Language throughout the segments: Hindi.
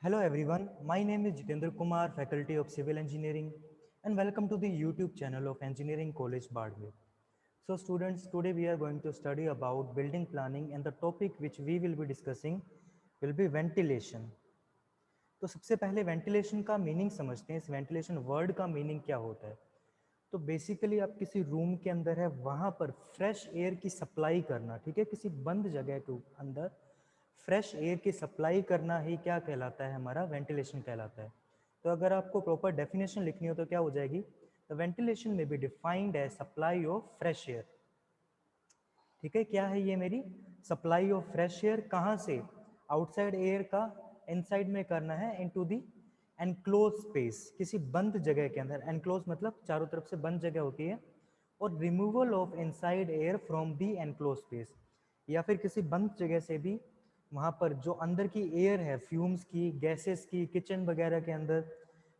Hello everyone, my name is Jitendra Kumar, Faculty of Civil Engineering, and welcome to the YouTube channel of Engineering College Bardway. So students, today we are going to study about building planning, and the topic which we will be discussing will be ventilation. तो सबसे पहले वेंटिलेशन का मीनिंग समझते हैं। इस वेंटिलेशन वर्ड का मीनिंग क्या होता है। तो बेसिकली आप किसी रूम के अंदर है, वहाँ पर फ्रेश एयर की सप्लाई करना, ठीक है, किसी बंद जगह के अंदर फ्रेश एयर की सप्लाई करना ही क्या कहलाता है, हमारा वेंटिलेशन कहलाता है। तो अगर आपको प्रॉपर डेफिनेशन लिखनी हो तो क्या हो जाएगी, द वेंटिलेशन में be defined as supply of fresh air. ठीक है, क्या है ये मेरी सप्लाई ऑफ फ्रेश एयर, कहाँ से, आउटसाइड एयर का इनसाइड में करना है, इनटू दी एनक्लोज स्पेस, किसी बंद जगह के अंदर। एनक्लोज मतलब चारों तरफ से बंद जगह होती है, और removal of inside air from the enclose space, या फिर किसी बंद जगह से भी वहाँ पर जो अंदर की एयर है, फ्यूम्स की, गैसेस की, किचन वगैरह के अंदर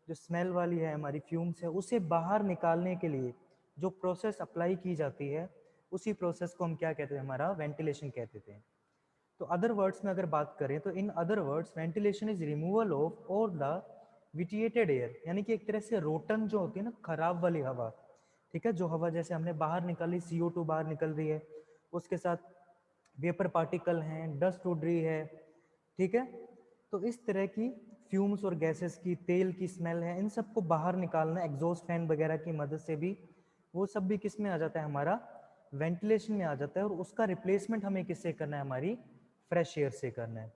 जो स्मेल वाली है हमारी फ्यूम्स है, उसे बाहर निकालने के लिए जो प्रोसेस अप्लाई की जाती है, उसी प्रोसेस को हम क्या कहते हैं, हमारा वेंटिलेशन कहते थे। तो अदर वर्ड्स में अगर बात करें तो in other words ventilation is removal of और द विटिएटेड एयर, यानी कि एक तरह से रोटन जो होती है ना, खराब वाली हवा, ठीक है, जो हवा जैसे हमने बाहर निकाली, CO2 बाहर निकल रही है, उसके साथ वेपर पार्टिकल हैं, डस्ट उड़ रही है, ठीक है, तो इस तरह की फ्यूम्स और गैसेस की, तेल की स्मेल है, इन सबको बाहर निकालना एग्जॉस्ट फैन वगैरह की मदद से भी, वो सब भी किस में आ जाता है, हमारा वेंटिलेशन में आ जाता है। और उसका रिप्लेसमेंट हमें किससे करना है, हमारी फ्रेश एयर से करना है।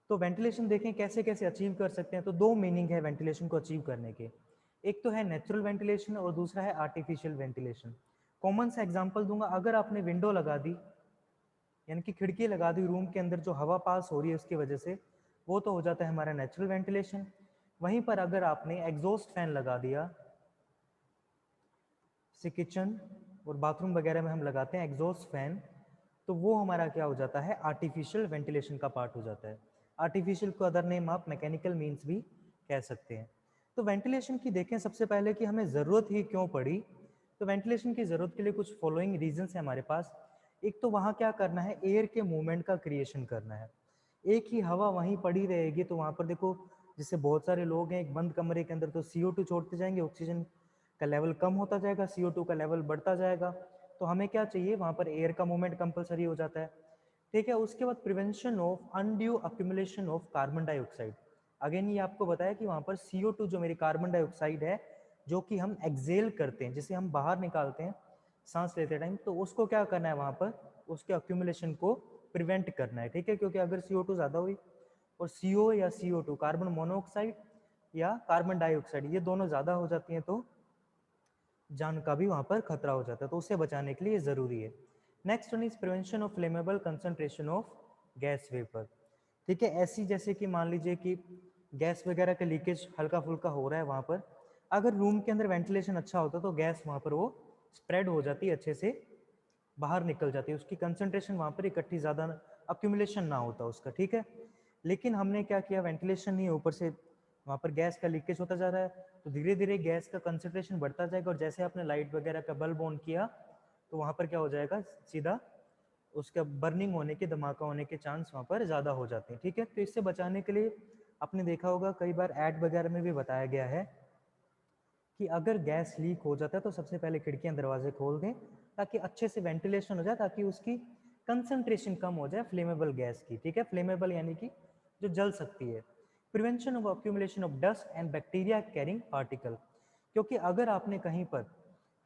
तो वेंटिलेशन देखें कैसे कैसे अचीव कर सकते हैं। तो दो मीनिंग है वेंटिलेशन को अचीव करने के, एक तो है नेचुरल वेंटिलेशन और दूसरा है आर्टिफिशियल वेंटिलेशन। कॉमन सा एग्जांपल दूंगा, अगर आपने विंडो लगा दी, यानी कि खिड़की लगा दी, रूम के अंदर जो हवा पास हो रही है उसकी वजह से, वो तो हो जाता है हमारा नेचुरल वेंटिलेशन। वहीं पर अगर आपने एग्जॉस्ट फैन लगा दिया, से किचन और बाथरूम वगैरह में हम लगाते हैं एग्जॉस्ट फैन, तो वो हमारा क्या हो जाता है, आर्टिफिशियल वेंटिलेशन का पार्ट हो जाता है। आर्टिफिशियल को अदर नेम आप मैकेनिकल मीन्स भी कह सकते हैं। तो वेंटिलेशन की देखें सबसे पहले कि हमें ज़रूरत ही क्यों पड़ी। तो वेंटिलेशन की ज़रूरत के लिए कुछ फॉलोइंग रीजंस है हमारे पास। एक तो वहाँ क्या करना है, एयर के मूवमेंट का क्रिएशन करना है। एक ही हवा वहीं पड़ी रहेगी तो वहाँ पर देखो, जैसे बहुत सारे लोग हैं एक बंद कमरे के अंदर, तो CO2 छोड़ते जाएंगे, ऑक्सीजन का लेवल कम होता जाएगा, CO2 का लेवल बढ़ता जाएगा। तो हमें क्या चाहिए, वहाँ पर एयर का मूवमेंट कंपलसरी हो जाता है, ठीक है। उसके बाद prevention of undue accumulation of carbon dioxide. Again ये आपको बताया कि वहाँ पर CO2 जो मेरी कार्बन डाइऑक्साइड है, जो कि हम एक्सेल करते हैं, जिसे हम बाहर निकालते हैं सांस लेते टाइम, तो उसको क्या करना है, वहाँ पर उसके अक्यूमुलेशन को प्रिवेंट करना है, ठीक है। क्योंकि अगर CO2 ज़्यादा हुई, और CO या CO2 कार्बन मोनोऑक्साइड या कार्बन डाइऑक्साइड, ये दोनों ज़्यादा हो जाती हैं तो जान का भी वहाँ पर खतरा हो जाता है, तो उससे बचाने के लिए ज़रूरी है। Next one is prevention of flammable concentration of gas vapour, ठीक है। ऐसी जैसे कि मान लीजिए कि गैस वगैरह का लीकेज हल्का फुल्का हो रहा है, वहाँ पर अगर रूम के अंदर वेंटिलेशन अच्छा होता तो गैस वहाँ पर वो स्प्रेड हो जाती है, अच्छे से बाहर निकल जाती है, उसकी कंसंट्रेशन वहाँ पर इकट्ठी ज़्यादा अक्यूमुलेशन ना होता उसका, ठीक है। लेकिन हमने क्या किया, वेंटिलेशन नहीं, ऊपर से वहाँ पर गैस का लीकेज होता जा रहा है, तो धीरे धीरे गैस का कंसंट्रेशन बढ़ता जाएगा, और जैसे आपने लाइट वगैरह का बल्ब ऑन किया तो वहाँ पर क्या हो जाएगा, सीधा उसका बर्निंग होने के, धमाका होने के चांस वहाँ पर ज़्यादा हो जाते हैं, ठीक है। तो इससे बचाने के लिए आपने देखा होगा कई बार ऐड वगैरह में भी बताया गया है कि अगर गैस लीक हो जाता है तो सबसे पहले खिड़कियां दरवाजे खोल दें, ताकि अच्छे से वेंटिलेशन हो जाए, ताकि उसकी कंसंट्रेशन कम हो जाए फ्लेमेबल गैस की, ठीक है। फ्लेमेबल यानी कि जो जल सकती है। Prevention of accumulation of dust and bacteria carrying particle, क्योंकि अगर आपने कहीं पर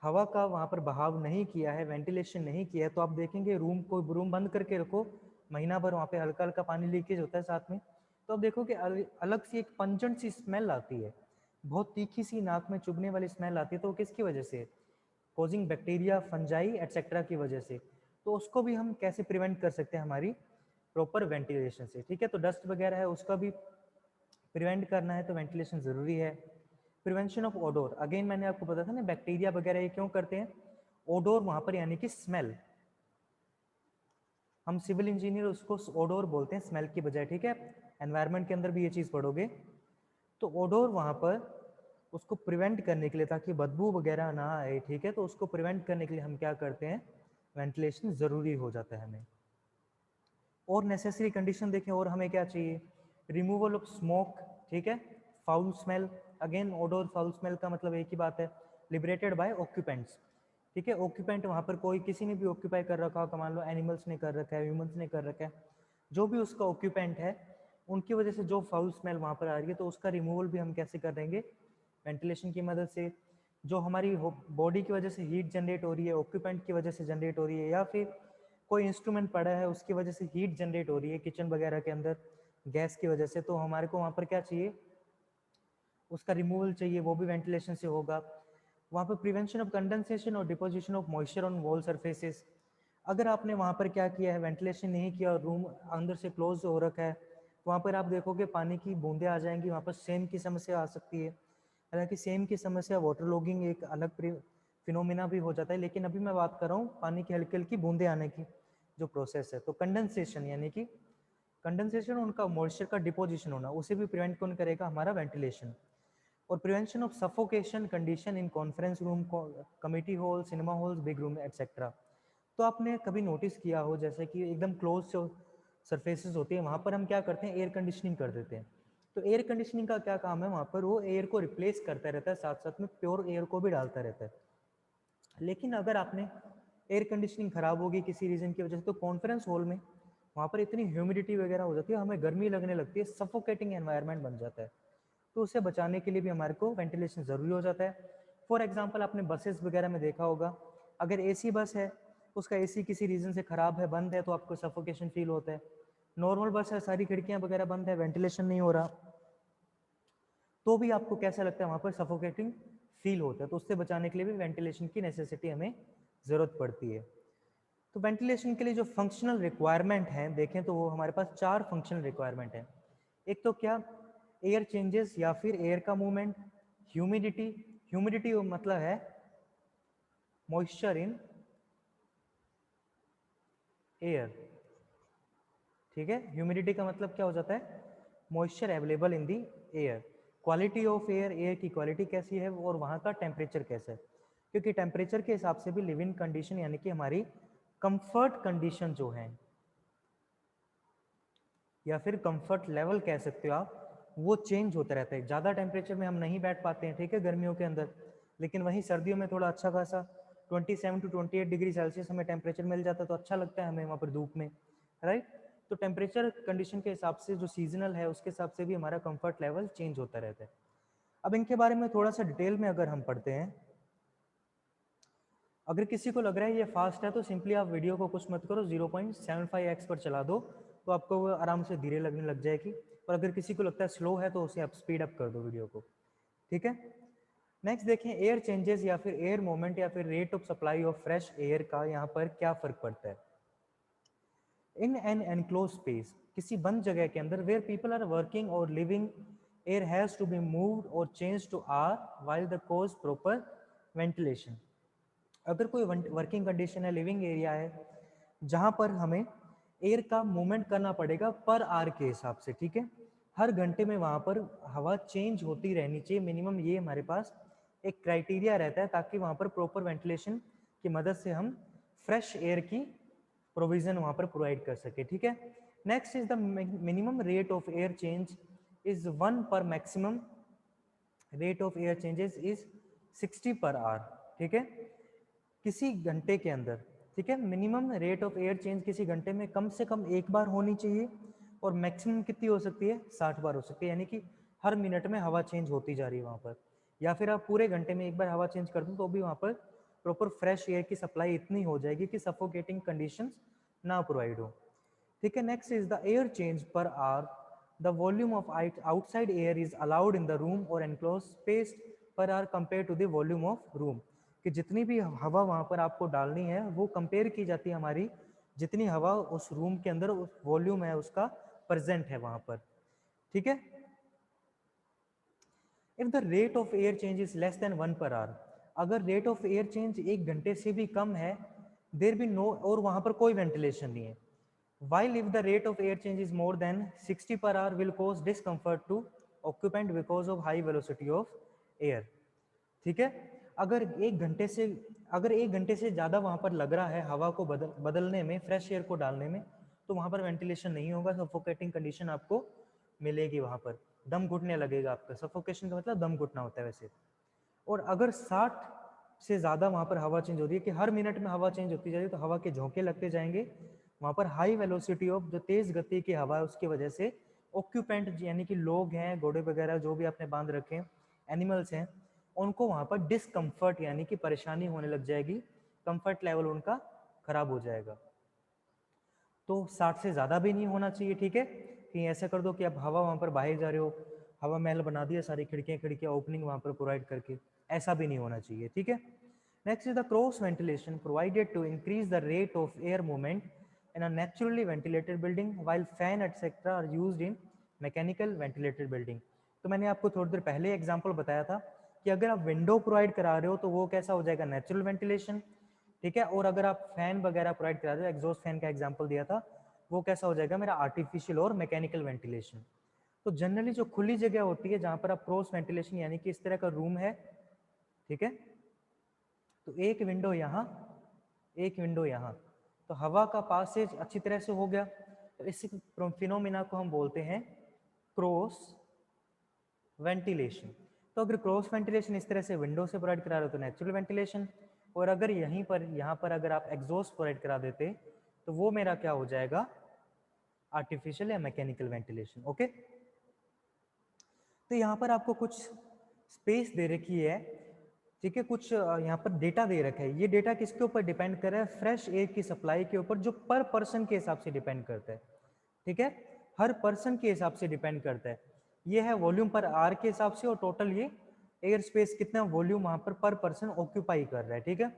हवा का वहाँ पर बहाव नहीं किया है, वेंटिलेशन नहीं किया है, तो आप देखेंगे रूम बंद करके रखो, महीना भर वहाँ पे हल्का हल्का पानी लीकेज होता है साथ में, तो आप देखो कि अलग सी एक पंजेंट सी स्मेल आती है, बहुत तीखी सी नाक में चुभने वाली स्मेल आती है, तो वो किसकी वजह से, कॉजिंग बैक्टीरिया, फंजाई एटसेट्रा की वजह से। तो उसको भी हम कैसे प्रिवेंट कर सकते हैं, हमारी प्रॉपर वेंटिलेशन से, ठीक है। तो डस्ट वगैरह है उसका भी प्रिवेंट करना है तो वेंटिलेशन ज़रूरी है। प्रिवेंशन ऑफ ओडोर, अगेन मैंने आपको बताया था ना, बैक्टीरिया वगैरह ये क्यों करते हैं, ओडोर वहाँ पर यानी कि स्मेल, हम सिविल इंजीनियर उसको ओडोर बोलते हैं स्मेल की बजाय, ठीक है। एनवायरनमेंट के अंदर भी ये चीज़ पढ़ोगे। तो ओडोर वहाँ पर उसको प्रिवेंट करने के लिए, ताकि बदबू वगैरह ना आए, ठीक है, तो उसको प्रिवेंट करने के लिए हम क्या करते हैं, वेंटिलेशन ज़रूरी हो जाता है हमें। और नेसेसरी कंडीशन देखें, और हमें क्या चाहिए, रिमूवल ऑफ स्मोक ठीक है। Foul smell, again odour foul smell का मतलब एक ही बात है, लिबरेटेड बाय ऑक्यूपेंट्स, ठीक है। ऑक्यूपेंट वहाँ पर कोई किसी ने भी ऑक्यूपाई कर रखा हो, मान लो एनिमल्स ने कर रखा है, ह्यूमंस ने कर रखा है, जो भी उसका ऑक्यूपेंट है, उनकी वजह से जो फाउल स्मेल वहाँ पर आ रही है, तो उसका रिमूवल भी हम कैसे कर देंगे, वेंटिलेशन की मदद से। जो हमारी बॉडी की वजह से हीट जनरेट हो रही है, ऑक्यूपेंट की वजह से जनरेट हो रही है, या फिर कोई इंस्ट्रूमेंट पड़ा है उसकी वजह से हीट जनरेट हो रही है किचन वगैरह के अंदर गैस की वजह से, तो हमारे को वहाँ पर क्या चाहिए, उसका रिमूवल चाहिए, वो भी वेंटिलेशन से होगा। वहाँ पर प्रिवेंशन ऑफ कंडेंसेशन और deposition of moisture on wall surfaces, अगर आपने वहाँ पर क्या किया है, वेंटिलेशन नहीं किया और रूम अंदर से क्लोज हो रखा है, तो वहाँ पर आप देखोगे पानी की बूंदें आ जाएंगी, वहाँ पर सेम की समस्या आ सकती है। हालांकि सेम की समस्या वाटर लॉगिंग एक अलग फिनोमिना भी हो जाता है, लेकिन अभी मैं बात कर रहा हूँ पानी की हल्की हल्की बूंदें आने की जो प्रोसेस है। तो कंडेंसेशन यानी कि कंडेंसेशन, उनका मॉइस्चर का डिपोजिशन होना, उसे भी प्रिवेंट कौन करेगा, हमारा वेंटिलेशन। और prevention of suffocation condition in conference room, committee hall, cinema halls, big room etcetera. तो आपने कभी नोटिस किया हो जैसे कि एकदम क्लोज जो सरफेसेस होती है वहाँ पर हम क्या करते हैं, एयर कंडीशनिंग कर देते हैं। तो एयर कंडीशनिंग का क्या काम है, वहाँ पर वो एयर को रिप्लेस करता रहता है, साथ साथ में प्योर एयर को भी डालता रहता है। लेकिन अगर आपने एयर कंडीशनिंग खराब होगी किसी रीजन की वजह से, तो कॉन्फ्रेंस हॉल में वहाँ पर इतनी ह्यूमिडिटी वगैरह हो जाती है, हमें गर्मी लगने लगती है, सफोकेटिंग एनवायरनमेंट बन जाता है। तो उसे बचाने के लिए भी हमारे को वेंटिलेशन ज़रूरी हो जाता है। फॉर एग्जांपल आपने बसेस वगैरह में देखा होगा, अगर एसी बस है, उसका एसी किसी रीज़न से ख़राब है, बंद है, तो आपको सफोकेशन फील होता है। नॉर्मल बस है, सारी खिड़कियाँ वगैरह बंद है, वेंटिलेशन नहीं हो रहा, तो भी आपको कैसा लगता है, वहाँ पर सफोकेटिंग फील होता है। तो उससे बचाने के लिए भी वेंटिलेशन की नेसेसिटी हमें ज़रूरत पड़ती है। तो वेंटिलेशन के लिए जो फंक्शनल रिक्वायरमेंट है देखें तो वो हमारे पास 4 फंक्शनल रिक्वायरमेंट है। एक तो क्या, एयर चेंजेस या फिर एयर का मूवमेंट, ह्यूमिडिटी, ह्यूमिडिटी मतलब है मॉइस्चर इन एयर, ठीक है। ह्यूमिडिटी का मतलब क्या हो जाता है, moisture available in the air. Quality of air, air की क्वालिटी कैसी है और वहाँ का टेम्परेचर कैसा है, क्योंकि टेम्परेचर के हिसाब से भी लिविंग कंडीशन यानी कि हमारी कंफर्ट कंडीशन जो है या फिर कंफर्ट लेवल कह सकते हो आप, वो चेंज होता रहता है। ज़्यादा टेम्परेचर में हम नहीं बैठ पाते हैं, ठीक है, गर्मियों के अंदर, लेकिन वहीं सर्दियों में थोड़ा अच्छा खासा 27 टू 28 डिग्री सेल्सियस हमें टेम्परेचर मिल जाता है, तो अच्छा लगता है हमें वहाँ पर धूप में, राइट। तो टेम्परेचर कंडीशन के हिसाब से जो सीजनल है उसके हिसाब से भी हमारा कंफर्ट लेवल चेंज होता रहता है। अब इनके बारे में थोड़ा सा डिटेल में अगर हम पढ़ते हैं, अगर किसी को लग रहा है ये फास्ट है तो सिंपली आप वीडियो को कुछ मत करो, 0.75x पर चला दो, तो आपको वो आराम से धीरे लगने लग जाएगी। और अगर किसी को लगता है स्लो है तो उसे आप स्पीड अप कर दो वीडियो को, ठीक है। नेक्स्ट देखें, एयर चेंजेस या फिर एयर मूवमेंट या फिर rate of supply of fresh air का यहाँ पर क्या फर्क पड़ता है। इन एन एनक्लोज स्पेस, किसी बंद जगह के अंदर, वेयर पीपल आर वर्किंग और living, air has to be moved और change to are while the cause proper ventilation. अगर कोई वर्किंग कंडीशन है, लिविंग एरिया है, जहाँ पर हमें एयर का मूवमेंट करना पड़ेगा पर आर के हिसाब से, ठीक है, हर घंटे में वहाँ पर हवा चेंज होती रहनी चाहिए मिनिमम, ये हमारे पास एक क्राइटेरिया रहता है, ताकि वहाँ पर प्रॉपर वेंटिलेशन की मदद से हम फ्रेश एयर की प्रोविजन वहाँ पर प्रोवाइड कर सके, ठीक है। Next is the minimum rate of air change is 1 पर maximum rate of air changes is 60 per hour, ठीक है, किसी घंटे के अंदर, ठीक है। Minimum rate of air change किसी घंटे में कम से कम एक बार होनी चाहिए, और मैक्सिमम कितनी हो सकती है, 60 बार हो सकती है, यानी कि हर मिनट में हवा चेंज होती जा रही है वहाँ पर। या फिर आप पूरे घंटे में एक बार हवा चेंज कर दो तो भी वहाँ पर प्रॉपर फ्रेश एयर की सप्लाई इतनी हो जाएगी कि सफोकेटिंग कंडीशंस ना प्रोवाइड हो, ठीक है। Next is the air change per hour, the volume of outside air is allowed in the room और enclose space per hour compare to the volume of room, कि जितनी भी हवा वहाँ पर आपको डालनी है वो कंपेयर की जाती है हमारी जितनी हवा उस रूम के अंदर उस वॉल्यूम है उसका प्रेजेंट है वहाँ पर, ठीक है। If the rate of air change is less than 1 per hour, अगर रेट ऑफ एयर चेंज एक घंटे से भी कम है, देर बी नो, और वहाँ पर कोई वेंटिलेशन नहीं है, while if the rate of air change is more than 60 per hour will cause discomfort to occupant because of high velocity of air, ठीक है। अगर एक घंटे से ज़्यादा वहाँ पर लग रहा है हवा को बदलने में, फ्रेश एयर को डालने में, तो वहाँ पर वेंटिलेशन नहीं होगा, सफोकेटिंग कंडीशन आपको मिलेगी वहाँ पर, दम घुटने लगेगा आपका। सफोकेशन का मतलब दम घुटना होता है वैसे। और अगर 60 से ज़्यादा वहाँ पर हवा चेंज हो रही है कि हर मिनट में हवा चेंज होती जाएगी, तो हवा के झोंके लगते जाएंगे वहाँ पर। हाई वेलोसिटी ऑफ, जो तेज़ गति की हवा है उसकी वजह से ऑक्यूपेंट यानी कि लोग हैं, घोड़े वगैरह जो भी आपने बांध रखे हैं, एनिमल्स हैं, उनको वहाँ पर डिसकम्फर्ट यानी कि परेशानी होने लग जाएगी, कंफर्ट लेवल उनका खराब हो जाएगा। तो 60 से ज़्यादा भी नहीं होना चाहिए, ठीक है। कहीं ऐसा कर दो कि आप हवा वहाँ पर बाहर जा रहे हो, हवा महल बना दिया, सारी खिड़कियाँ ओपनिंग वहाँ पर प्रोवाइड करके, ऐसा भी नहीं होना चाहिए, ठीक है। Next is the cross ventilation provided to increase the rate of air movement in a naturally ventilated building while fan etc are used in mechanical ventilated building। तो मैंने आपको थोड़ी देर पहले एग्जांपल बताया था कि अगर आप विंडो प्रोवाइड करा रहे हो तो वो कैसा हो जाएगा, नेचुरल वेंटिलेशन, ठीक है। और अगर आप फैन वगैरह प्रोवाइड करा रहे हो, एग्जॉस्ट फैन का एग्जांपल दिया था, वो कैसा हो जाएगा मेरा, आर्टिफिशियल और मैकेनिकल वेंटिलेशन। तो जनरली जो खुली जगह होती है जहां पर आप क्रॉस वेंटिलेशन यानी कि इस तरह का रूम है, ठीक है, तो एक विंडो यहाँ, एक विंडो यहाँ, तो हवा का पासेज अच्छी तरह से हो गया। तो इस फिनोमिना को हम बोलते हैं क्रॉस वेंटिलेशन। तो अगर क्रॉस वेंटिलेशन इस तरह से विंडो से प्रोवाइड करा रहे हो तो नेचुरल वेंटिलेशन, और अगर यहीं पर यहाँ पर अगर आप एग्जॉस्ट प्रोवाइड करा देते तो वो मेरा क्या हो जाएगा, आर्टिफिशियल या मैकेनिकल वेंटिलेशन। ओके, तो यहाँ पर आपको कुछ स्पेस दे रखी है, ठीक है, कुछ यहाँ पर डेटा दे रखा है। ये डेटा किसके ऊपर डिपेंड कर रहा है, फ्रेश एयर की सप्लाई के ऊपर, जो पर पर्सन के हिसाब से डिपेंड करता है, ठीक है, हर पर्सन के हिसाब से डिपेंड करता है। ये है वॉल्यूम पर आर के हिसाब से, और टोटल ये एयर स्पेस कितना वॉल्यूम वहाँ पर पर्सन ऑक्यूपाई कर रहा है, ठीक है।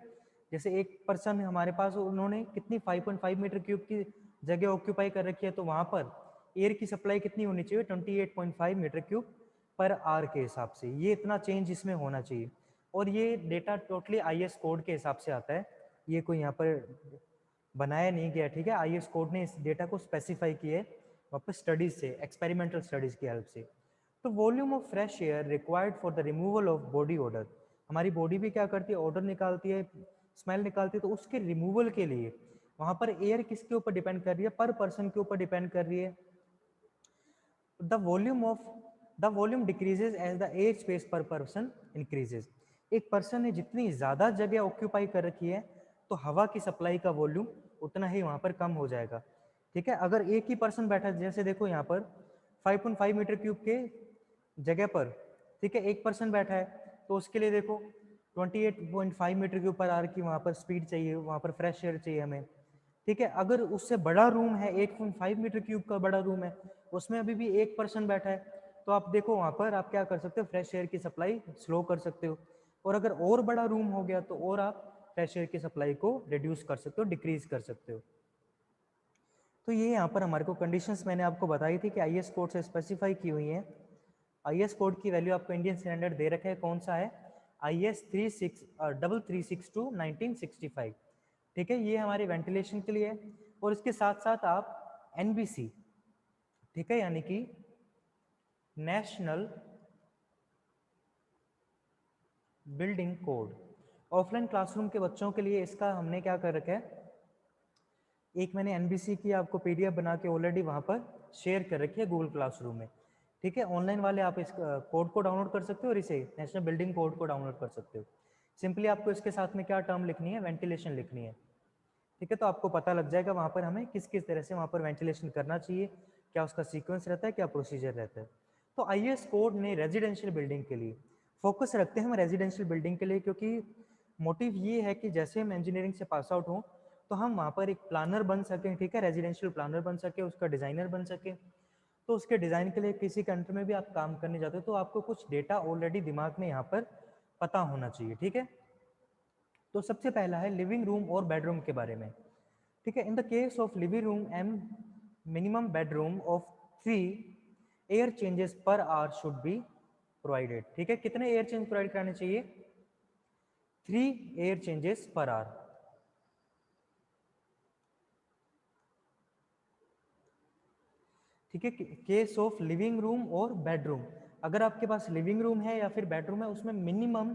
जैसे एक पर्सन हमारे पास, उन्होंने कितनी 5.5 मीटर क्यूब की जगह ऑक्यूपाई कर रखी है, तो वहाँ पर एयर की सप्लाई कितनी होनी चाहिए, 28.5 मीटर क्यूब पर आर के हिसाब से। ये इतना चेंज इसमें होना चाहिए, और ये डेटा टोटली आईएस कोड के हिसाब से आता है, ये कोई यहाँ पर बनाया नहीं गया, ठीक है। आईएस कोड ने इस डेटा को स्पेसिफाई किया है वापस स्टडीज से, एक्सपेरिमेंटल स्टडीज की हेल्प से। तो volume of fresh air required for the removal of body order, हमारी बॉडी भी क्या करती है, ऑर्डर निकालती है, स्मेल निकालती है, तो उसके रिमूवल के लिए वहां पर एयर किसके ऊपर डिपेंड कर रही है, पर पर्सन के ऊपर डिपेंड कर रही है। The volume decreases as the air space per person increases. एक पर्सन ने जितनी ज्यादा जगह ऑक्यूपाई कर रखी है, तो हवा की सप्लाई का वॉल्यूम उतना ही वहां पर कम हो जाएगा, ठीक है। अगर एक ही पर्सन बैठा है, जैसे देखो यहाँ पर 5.5 मीटर क्यूब के जगह पर, ठीक है, एक पर्सन बैठा है, तो उसके लिए देखो 28.5 मीटर क्यूब पर आवर की वहाँ पर स्पीड चाहिए, वहाँ पर फ्रेश एयर चाहिए हमें, ठीक है। अगर उससे बड़ा रूम है, 8.5 मीटर क्यूब का बड़ा रूम है, उसमें अभी भी एक पर्सन बैठा है, तो आप देखो वहाँ पर आप क्या कर सकते हो, फ्रेश एयर की सप्लाई स्लो कर सकते हो। और अगर और बड़ा रूम हो गया तो और आप फ्रेश एयर की सप्लाई को रिड्यूस कर सकते हो, डिक्रीज कर सकते हो। तो ये यहाँ पर हमारे को कंडीशंस मैंने आपको बताई थी कि आईएस कोड से स्पेसिफाई की हुई हैं। आईएस कोड की वैल्यू आपको इंडियन स्टैंडर्ड दे रखा है, कौन सा है, IS 3362/1965, ठीक है। ये हमारे वेंटिलेशन के लिए है। और इसके साथ साथ आप NBC, ठीक है, यानी कि national building code, offline classroom के बच्चों के लिए इसका हमने क्या कर रखा है, एक मैंने NBC की आपको PDF बना के ऑलरेडी वहाँ पर शेयर कर रखी है गूगल क्लासरूम में, ठीक है। ऑनलाइन वाले आप इस कोड को डाउनलोड कर सकते हो, और इसे नेशनल बिल्डिंग कोड को डाउनलोड कर सकते हो। सिंपली आपको इसके साथ में क्या टर्म लिखनी है, वेंटिलेशन लिखनी है, ठीक है। तो आपको पता लग जाएगा वहाँ पर हमें किस किस तरह से वहाँ पर वेंटिलेशन करना चाहिए, क्या उसका सीक्वेंस रहता है, क्या प्रोसीजर रहता है। तो आईएस कोड ने रेजिडेंशियल बिल्डिंग के लिए फोकस रखते हैं हम, रेजिडेंशियल बिल्डिंग के लिए, क्योंकि मोटिव ये है कि जैसे हम इंजीनियरिंग से पास आउट हों तो हम वहाँ पर एक प्लानर बन सकें, ठीक है, रेजिडेंशियल प्लानर बन सके, उसका डिज़ाइनर बन सके। तो उसके डिज़ाइन के लिए किसी कंट्री में भी आप काम करने जाते हो तो आपको कुछ डेटा ऑलरेडी दिमाग में यहाँ पर पता होना चाहिए, ठीक है। तो सबसे पहला है लिविंग रूम और बेडरूम के बारे में, ठीक है। In the case of living room and minimum bedroom of 3 air changes per hour should be provided, ठीक है। कितने एयर चेंज प्रोवाइड कराने चाहिए, 3 एयर चेंजेस पर आवर, ठीक है। केस ऑफ लिविंग रूम और बेडरूम, अगर आपके पास लिविंग रूम है या फिर बेडरूम है, उसमें मिनिमम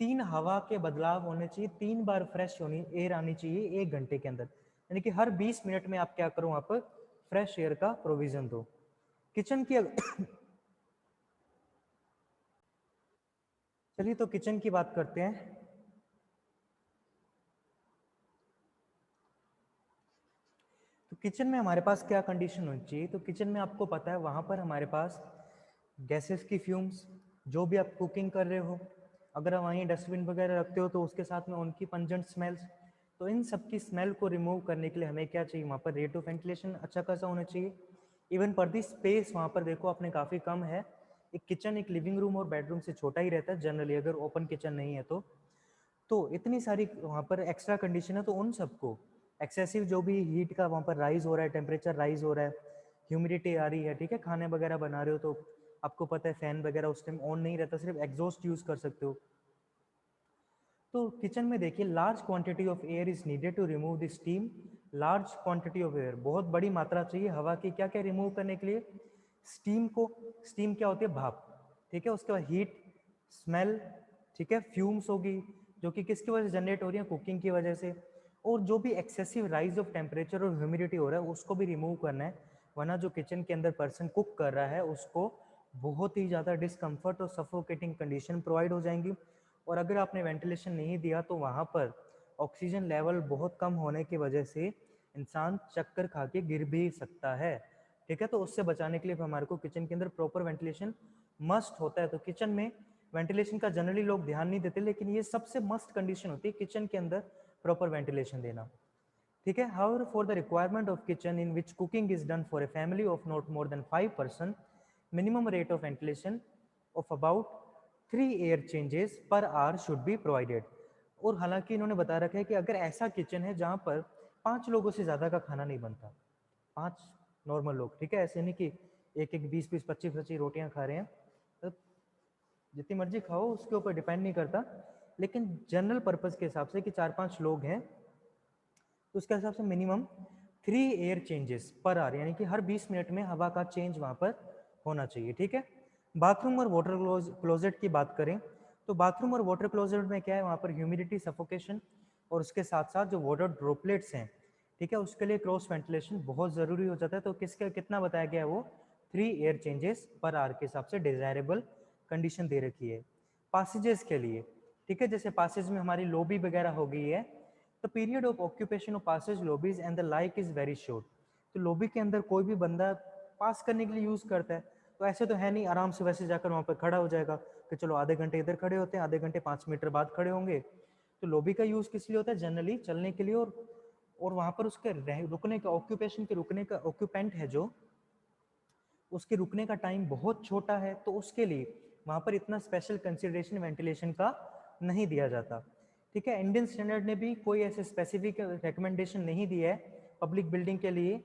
3 हवा के बदलाव होने चाहिए, 3 बार फ्रेश होनी एयर आनी चाहिए 1 घंटे के अंदर, यानी कि हर 20 मिनट में आप क्या करो वहां पर फ्रेश एयर का प्रोविजन दो, किचन की चलिए तो किचन की बात करते हैं। तो किचन में हमारे पास क्या कंडीशन होनी चाहिए? तो किचन में आपको पता है वहाँ पर हमारे पास गैसेस की फ्यूम्स, जो भी आप कुकिंग कर रहे हो, अगर आप वहीं डस्टबिन वगैरह रखते हो तो उसके साथ में उनकी पंजेंट स्मेल्स, तो इन सब की स्मेल को रिमूव करने के लिए हमें क्या चाहिए? वहाँ पर रेट ऑफ वेंटिलेशन अच्छा खासा होना चाहिए। इवन पर दी स्पेस वहाँ पर देखो आपने काफ़ी कम है। एक किचन एक लिविंग रूम और बेडरूम से छोटा ही रहता है जनरली, अगर ओपन किचन नहीं है तो इतनी सारी वहाँ पर एक्स्ट्रा कंडीशन है, तो उन सबको एक्सेसिव जो भी हीट का वहाँ पर राइज हो रहा है, टेम्परेचर राइज हो रहा है, ह्यूमिडिटी आ रही है, ठीक है, खाने वगैरह बना रहे हो तो आपको पता है फैन वगैरह उस टाइम ऑन नहीं रहता, सिर्फ एग्जॉस्ट यूज कर सकते हो। तो किचन में देखिए large quantity of air is needed to remove the steam. Large quantity of air, बहुत बड़ी मात्रा चाहिए हवा की, क्या क्या रिमूव करने के लिए? स्टीम को। स्टीम क्या होती है? भाप, ठीक है। उसके बाद हीट, स्मेल, ठीक है, फ्यूम्स होगी जो कि किसकी वजह से जनरेट हो रही है? कुकिंग की वजह से। और जो भी एक्सेसिव राइज ऑफ टेम्परेचर और ह्यूमिडिटी हो रहा है उसको भी रिमूव करना है, वरना जो किचन के अंदर पर्सन कुक कर रहा है उसको बहुत ही ज़्यादा डिस्कम्फर्ट और सफोकेटिंग कंडीशन प्रोवाइड हो जाएंगी। और अगर आपने वेंटिलेशन नहीं दिया तो वहाँ पर ऑक्सीजन लेवल बहुत कम होने की वजह से इंसान चक्कर खा के गिर भी सकता है, ठीक है। तो उससे बचाने के लिए हमारे को किचन के अंदर प्रॉपर वेंटिलेशन मस्ट होता है। तो किचन में वेंटिलेशन का जनरली लोग ध्यान नहीं देते, लेकिन ये सबसे मस्ट कंडीशन होती है किचन के अंदर प्रॉपर वेंटिलेशन देना, ठीक है। However for the requirement of kitchen in which cooking is done for a family of not more than 5 person, minimum rate of ventilation of about 3 air changes per hour should be provided. और हालांकि इन्होंने बता रखा है कि अगर ऐसा किचन है जहाँ पर 5 लोगों से ज़्यादा का खाना नहीं बनता, 5 नॉर्मल लोग, ठीक है, ऐसे नहीं कि एक एक 20-20 25-25 रोटियां खा रहे हैं, तो जितनी मर्जी खाओ उसके ऊपर डिपेंड नहीं करता, लेकिन जनरल पर्पस के हिसाब से कि 4-5 लोग हैं तो उसके हिसाब से minimum 3 air changes per hour, यानी कि हर 20 मिनट में हवा का चेंज वहाँ पर होना चाहिए, ठीक है। बाथरूम और वाटर क्लोजेट की बात करें तो बाथरूम और वाटर क्लोजेट में क्या है? वहाँ पर ह्यूमिडिटी, सफोकेशन और उसके साथ साथ जो वाटर ड्रॉपलेट्स हैं, ठीक है, उसके लिए क्रॉस वेंटिलेशन बहुत ज़रूरी हो जाता है। तो किसका कितना बताया गया है? वो 3 एयर चेंजेस पर आवर के हिसाब से डिजायरेबल कंडीशन दे रखी है। पासेजेस के लिए, ठीक है, जैसे पासेज में हमारी लॉबी वगैरह हो गई है, the period of occupation of passages lobbies and the like is very short. तो लॉबी के अंदर कोई भी बंदा पास करने के लिए यूज करता है, तो ऐसे तो है नहीं आराम से वैसे जाकर वहाँ पर खड़ा हो जाएगा कि चलो आधे घंटे इधर खड़े होते हैं, आधे घंटे 5 मीटर बाद खड़े होंगे। तो लॉबी का यूज किस लिए होता है? जनरली चलने के लिए, और वहाँ पर उसके रुकने का, ऑक्यूपेशन के रुकने का, ऑक्यूपेंट है जो, उसके रुकने का टाइम बहुत छोटा है, तो उसके लिए वहाँ पर इतना स्पेशल कंसिडरेशन वेंटिलेशन का नहीं दिया जाता, ठीक है। इंडियन स्टैंडर्ड ने भी कोई ऐसे स्पेसिफिक रिकमेंडेशन नहीं दिया है पब्लिक बिल्डिंग के लिए।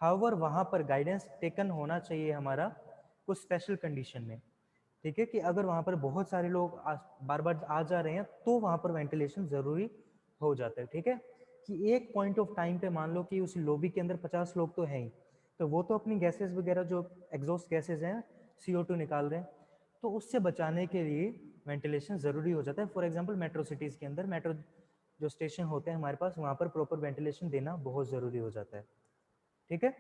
हाउएवर वहाँ पर गाइडेंस टेकन होना चाहिए हमारा कुछ स्पेशल कंडीशन में, ठीक है, कि अगर वहाँ पर बहुत सारे लोग बार बार आ जा रहे हैं तो वहाँ पर वेंटिलेशन ज़रूरी हो जाता है, ठीक है। कि एक पॉइंट ऑफ टाइम पे मान लो कि उस लॉबी के अंदर 50 लोग तो हैं ही, तो वो तो अपनी गैसेस वगैरह जो एग्जॉस्ट गैसेस हैं CO2 निकाल रहे हैं, तो उससे बचाने के लिए वेंटिलेशन ज़रूरी हो जाता है। फॉर एग्जांपल मेट्रो सिटीज़ के अंदर, मेट्रो जो स्टेशन होते हैं हमारे पास, वहाँ पर प्रॉपर वेंटिलेशन देना बहुत ज़रूरी हो जाता है, ठीक है।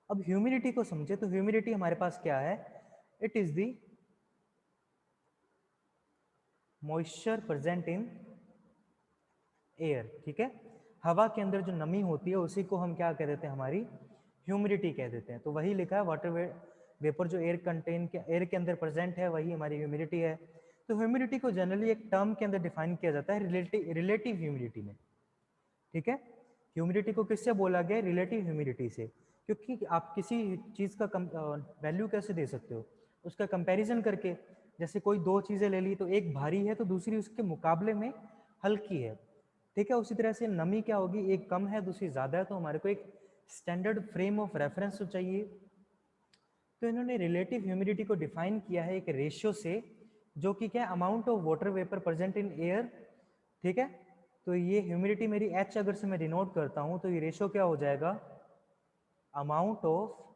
अब ह्यूमिडिटी को समझे तो ह्यूमिडिटी हमारे पास क्या है? It is the moisture present in air, ठीक है। हवा के अंदर जो नमी होती है उसी को हम क्या कह देते हैं? हमारी ह्यूमिडिटी कह देते हैं। तो वही लिखा है वाटर वेपर जो एयर के अंदर प्रेजेंट है वही हमारी ह्यूमिडिटी है। तो ह्यूमिडिटी को जनरली एक टर्म के अंदर डिफाइन किया जाता है रिलेटिव ह्यूमिडिटी में, ठीक है। ह्यूमिडिटी को किससे बोला गया? रिलेटिव ह्यूमिडिटी से, क्योंकि आप किसी चीज़ का वैल्यू कैसे दे सकते हो? उसका कंपैरिजन करके। जैसे कोई दो चीज़ें ले ली तो एक भारी है तो दूसरी उसके मुकाबले में हल्की है, ठीक है। उसी तरह से नमी क्या होगी? एक कम है दूसरी ज़्यादा है, तो हमारे को एक स्टैंडर्ड फ्रेम ऑफ रेफरेंस तो चाहिए। तो इन्होंने रिलेटिव ह्यूमिडिटी को डिफाइन किया है एक रेशियो से, जो कि क्या है? Amount of water vapour present in air, ठीक है। तो ये ह्यूमिडिटी मेरी H अगर से मैं डिनोट करता हूं तो ये रेशियो क्या हो जाएगा? Amount of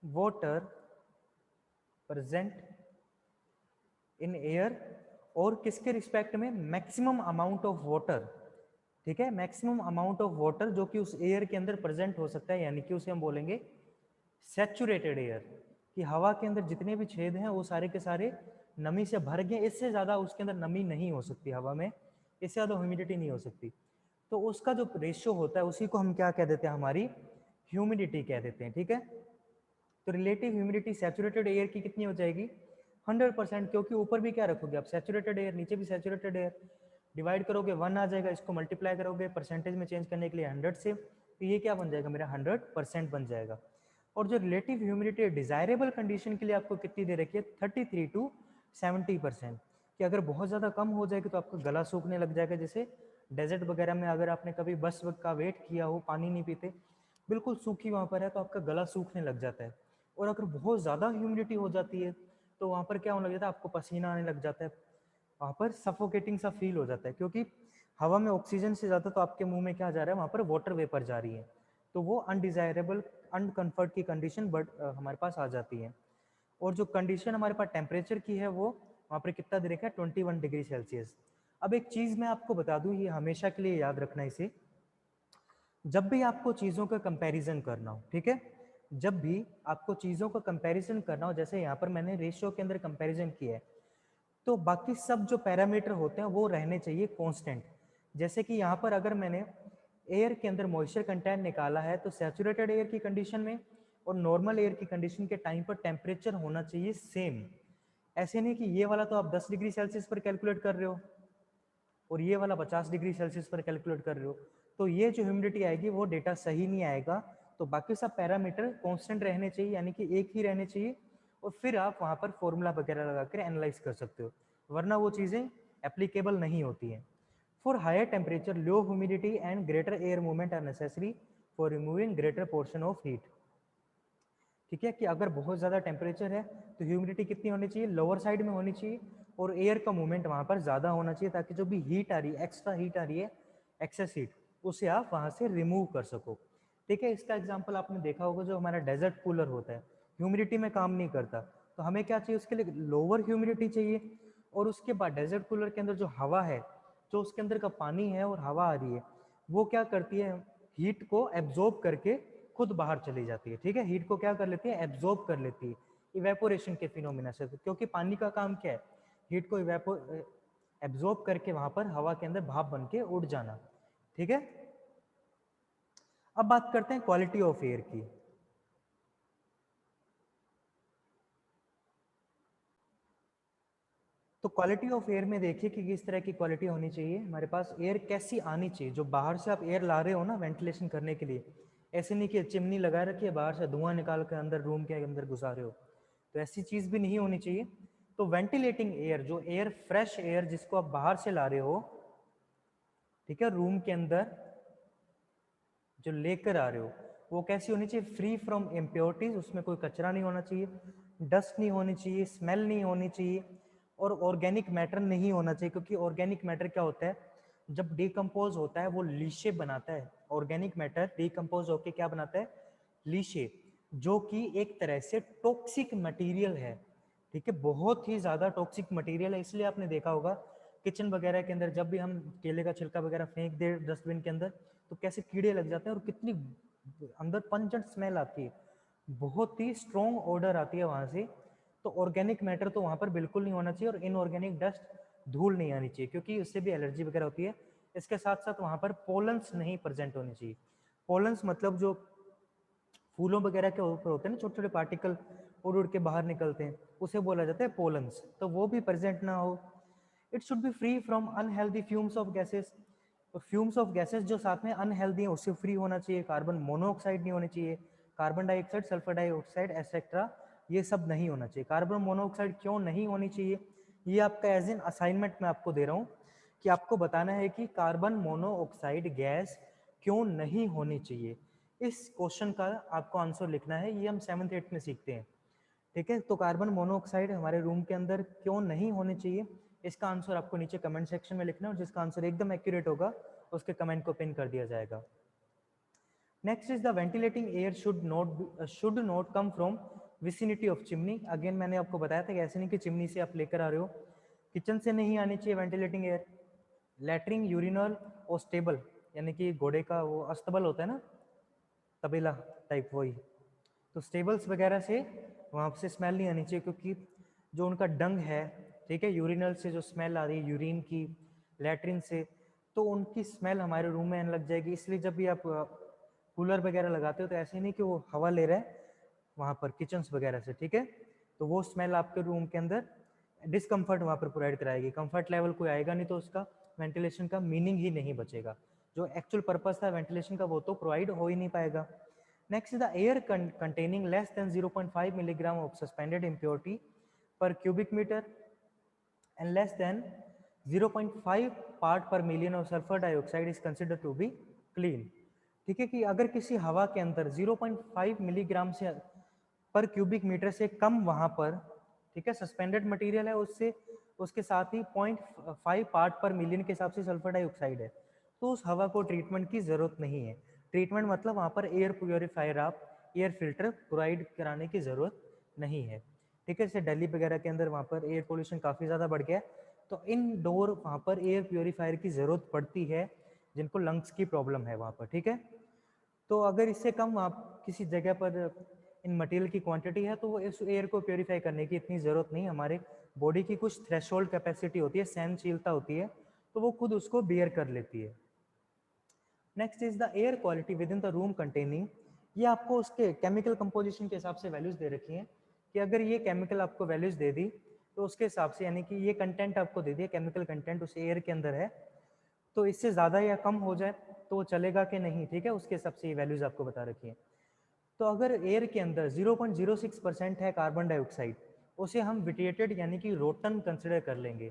water present in air, और किसके रिस्पेक्ट में? मैक्सिमम अमाउंट ऑफ वाटर, ठीक है। मैक्सिमम अमाउंट ऑफ वाटर जो कि उस एयर के अंदर प्रेजेंट हो सकता है, यानी कि उसे हम बोलेंगे सैचुरेटेड एयर, कि हवा के अंदर जितने भी छेद हैं वो सारे के सारे नमी से भर गए, इससे ज़्यादा उसके अंदर नमी नहीं हो सकती हवा में, इससे ज़्यादा ह्यूमिडिटी नहीं हो सकती। तो उसका जो रेशियो होता है उसी को हम क्या कह देते हैं, हमारी ह्यूमिडिटी कह देते हैं, ठीक है। तो रिलेटिव ह्यूमिडिटी सैचुरेटेड एयर की कितनी हो जाएगी, 100%, क्योंकि ऊपर भी क्या रखोगे आप, सैचुरेटेड एयर, नीचे भी सैचुरेटेड एयर, डिवाइड करोगे 1 आ जाएगा, इसको मल्टीप्लाई करोगे परसेंटेज में चेंज करने के लिए 100 से, तो ये क्या बन जाएगा मेरा 100% बन जाएगा। और जो रिलेटिव ह्यूमिडिटी डिजायरेबल कंडीशन के लिए आपको कितनी दे रखी है, 33 to 70%, कि अगर बहुत ज़्यादा कम हो जाएगी तो आपका गला सूखने लग जाएगा। जैसे डेजर्ट वगैरह में अगर आपने कभी बस का वेट किया हो, पानी नहीं पीते, बिल्कुल सूखी वहाँ पर है तो आपका गला सूखने लग जाता है। और अगर बहुत ज़्यादा ह्यूमिडिटी हो जाती है तो वहाँ पर क्या होने लग जाता है, आपको पसीना आने लग जाता है, वहाँ पर सफोकेटिंग सा फील हो जाता है, क्योंकि हवा में ऑक्सीजन से ज़्यादा तो आपके मुंह में क्या जा रहा है, वहाँ पर वाटर वेपर जा रही है, तो वो अनडिजायरेबल अनकम्फर्ट की कंडीशन हमारे पास आ जाती है। और जो कंडीशन हमारे पास टेम्परेचर की है वो वहाँ पर कितना दे रखा है, 21 डिग्री सेल्सियस। अब एक चीज़ मैं आपको बता दूँ, ये हमेशा के लिए याद रखना इसे, जब भी आपको चीज़ों का कंपैरिजन करना हो, ठीक है, जब भी आपको चीज़ों का कंपैरिजन करना हो, जैसे यहाँ पर मैंने रेशियो के अंदर कंपैरिजन किया है, तो बाकी सब जो पैरामीटर होते हैं वो रहने चाहिए कांस्टेंट। जैसे कि यहाँ पर अगर मैंने एयर के अंदर मॉइस्चर कंटेंट निकाला है तो सैचुरेटेड एयर की कंडीशन में और नॉर्मल एयर की कंडीशन के टाइम पर टेम्परेचर होना चाहिए सेम। ऐसे नहीं कि ये वाला तो आप 10 डिग्री सेल्सियस पर कैलकुलेट कर रहे हो और ये वाला 50 डिग्री सेल्सियस पर कैलकुलेट कर रहे हो, तो ये जो ह्यूमिडिटी आएगी वो डेटा सही नहीं आएगा। तो बाकी सब पैरामीटर कांस्टेंट रहने चाहिए, यानी कि एक ही रहने चाहिए, और फिर आप वहाँ पर फॉर्मूला वगैरह लगा कर एनालाइज कर सकते हो, वरना वो चीज़ें एप्लीकेबल नहीं होती हैं। For higher temperature low humidity and greater air movement are necessary for removing greater portion of heat. ठीक है, कि अगर बहुत ज़्यादा टेम्परेचर है तो ह्यूमिडिटी कितनी होनी चाहिए, लोअर साइड में होनी चाहिए, और एयर का मूवमेंट वहाँ पर ज़्यादा होना चाहिए, ताकि जो भी हीट आ रही है, एक्स्ट्रा हीट आ रही है, एक्सेस हीट, उसे आप वहाँ से रिमूव कर सको। ठीक है, इसका एग्जाम्पल आपने देखा होगा, जो हमारा डेजर्ट कूलर होता है ह्यूमिडिटी में काम नहीं करता, तो हमें क्या चाहिए उसके लिए, लोअर ह्यूमिडिटी चाहिए। और उसके बाद डेजर्ट कूलर के अंदर जो हवा है, जो उसके अंदर का पानी है और हवा आ रही है, वो क्या करती है, हीट को एब्जॉर्ब करके खुद बाहर चली जाती है। ठीक है, हीट को क्या कर लेती है, एब्जॉर्ब कर लेती है इवेपोरेशन के फिनोमिना से, क्योंकि पानी का काम क्या है, हीट को एब्जॉर्ब करके वहां पर हवा के अंदर भाप बन के उड़ जाना। ठीक है, अब बात करते हैं क्वालिटी ऑफ एयर की। तो क्वालिटी ऑफ एयर में देखिए कि किस तरह की क्वालिटी होनी चाहिए हमारे पास, एयर कैसी आनी चाहिए, जो बाहर से आप एयर ला रहे हो ना वेंटिलेशन करने के लिए, ऐसे नहीं कि चिमनी लगा रखी है बाहर से धुआं निकाल कर अंदर रूम के अंदर घुसा रहे हो, तो ऐसी चीज़ भी नहीं होनी चाहिए। तो वेंटिलेटिंग एयर, जो एयर फ्रेश एयर जिसको आप बाहर से ला रहे हो, ठीक है, रूम के अंदर जो लेकर आ रहे हो, वो कैसी होनी चाहिए, फ्री फ्रॉम इम्प्योरिटीज, उसमें कोई कचरा नहीं होना चाहिए, डस्ट नहीं होनी चाहिए, स्मेल नहीं होनी चाहिए, और ऑर्गेनिक मैटर नहीं होना चाहिए, क्योंकि ऑर्गेनिक मैटर क्या होता है, जब डिकम्पोज होता है वो लीशे बनाता है। ऑर्गेनिक मैटर डिकम्पोज होकर क्या बनाता है, लीशे, जो कि एक तरह से टॉक्सिक मटेरियल है। ठीक है, बहुत ही ज़्यादा टॉक्सिक मटेरियल है, इसलिए आपने देखा होगा किचन वगैरह के अंदर जब भी हम केले का छिलका वगैरह फेंक दे डस्टबिन के अंदर, तो कैसे कीड़े लग जाते हैं और कितनी अंदर पंचेंट स्मेल आती है, बहुत ही स्ट्रॉन्ग ऑर्डर आती है वहां से। तो ऑर्गेनिक मैटर तो वहां पर बिल्कुल नहीं होना चाहिए, और इनऑर्गेनिक डस्ट, धूल नहीं आनी चाहिए, क्योंकि उससे भी एलर्जी वगैरह होती है। इसके साथ साथ वहां पर पोलन्स नहीं प्रेजेंट होने चाहिए। पोलन्स मतलब जो फूलों वगैरह के ऊपर होते हैं ना छोटे छोटे पार्टिकल, उड़ उड़ के बाहर निकलते हैं, उसे बोला जाता है पोलन्स, तो वो भी प्रेजेंट ना हो। It should be free from unhealthy fumes of gases, तो फ्यूम्स ऑफ गैसेस जो साथ में अनहेल्दी है उससे फ्री होना चाहिए। कार्बन मोनोऑक्साइड नहीं होनी चाहिए, carbon dioxide, sulphur dioxide etcetera, ये सब नहीं होना चाहिए। कार्बन मोनोऑक्साइड क्यों नहीं होनी चाहिए, ये आपका एज एन असाइनमेंट मैं आपको दे रहा हूँ, कि आपको बताना है कि कार्बन मोनोऑक्साइड गैस क्यों नहीं होनी चाहिए। इस क्वेश्चन का आपको आंसर लिखना है, ये हम 7th 8th में सीखते हैं। ठीक है, तो कार्बन मोनोऑक्साइड हमारे रूम के अंदर क्यों नहीं होने चाहिए, इसका आंसर आपको नीचे कमेंट सेक्शन में लिखना है, और जिसका आंसर एकदम एक्यूरेट होगा उसके कमेंट को पिन कर दिया जाएगा। Next is the ventilating air should not come from vicinity of chimney. Again मैंने आपको बताया था कि ऐसे नहीं कि चिमनी से आप लेकर आ रहे हो, किचन से नहीं आनी चाहिए वेंटिलेटिंग एयर। लेटरिन, यूरिनल और स्टेबल, यानी कि घोड़े का वो अस्तबल होता है ना, तबेला टाइप, वही तो स्टेबल्स वगैरह से वहाँ से स्मेल नहीं आनी चाहिए, क्योंकि जो उनका डंग है, ठीक है, यूरिनल से जो स्मेल आ रही है, यूरिन की, लैट्रिन से, तो उनकी स्मेल हमारे रूम में आने लग जाएगी। इसलिए जब भी आप कूलर वगैरह लगाते हो तो ऐसे नहीं कि वो हवा ले रहा है वहाँ पर किचन्स वगैरह से, ठीक है, तो वो स्मेल आपके रूम के अंदर डिस्कम्फर्ट वहाँ पर प्रोवाइड कराएगी, कंफर्ट लेवल कोई आएगा नहीं, तो उसका वेंटिलेशन का मीनिंग ही नहीं बचेगा। जो एक्चुअल पर्पस था वेंटिलेशन का वो तो प्रोवाइड हो ही नहीं पाएगा। Next, the air containing less than 0.5 milligram of suspended impurity per cubic meter and less than 0.5 part per million of sulphur dioxide is considered to be clean. ठीक है, कि अगर किसी हवा के अंदर 0.5 मिलीग्राम से पर क्यूबिक मीटर से कम वहां पर, ठीक है, सस्पेंडेड मटेरियल है, उससे उसके साथ ही 0.5 पार्ट पर मिलियन के हिसाब से सल्फर डाइऑक्साइड है, तो उस हवा को ट्रीटमेंट की जरूरत नहीं है। ट्रीटमेंट मतलब वहां पर एयर प्योरीफायर, आप एयर फिल्टर प्रोवाइड कराने की जरूरत नहीं है। ठीक है, जैसे दिल्ली वगैरह के अंदर वहाँ पर एयर पोल्यूशन काफ़ी ज़्यादा बढ़ गया है, तो इनडोर वहाँ पर एयर प्योरीफायर की ज़रूरत पड़ती है जिनको लंग्स की प्रॉब्लम है वहाँ पर। ठीक है, तो अगर इससे कम आप किसी जगह पर इन मटेरियल की क्वांटिटी है तो वो इस एयर को प्योरीफाई करने की इतनी ज़रूरत नहीं। हमारे बॉडी की कुछ थ्रेशोल्ड कैपेसिटी होती है, सहनशीलता होती है, तो वो खुद उसको बियर कर लेती है। Next is the air quality with in the room containing, ये आपको उसके केमिकल कंपोजिशन के हिसाब से वैल्यूज दे रखी हैं कि अगर ये केमिकल आपको वैल्यूज दे दी तो उसके हिसाब से, यानी कि ये कंटेंट आपको दे दिया, केमिकल कंटेंट उस एयर के अंदर है, तो इससे ज़्यादा या कम हो जाए तो वो चलेगा कि नहीं। ठीक है, उसके हिसाब से ये वैल्यूज आपको बता रखी है। तो अगर एयर के अंदर 0.06% है कार्बन डाइऑक्साइड, उसे हम विटिएटेड यानी कि रोटन कंसिडर कर लेंगे।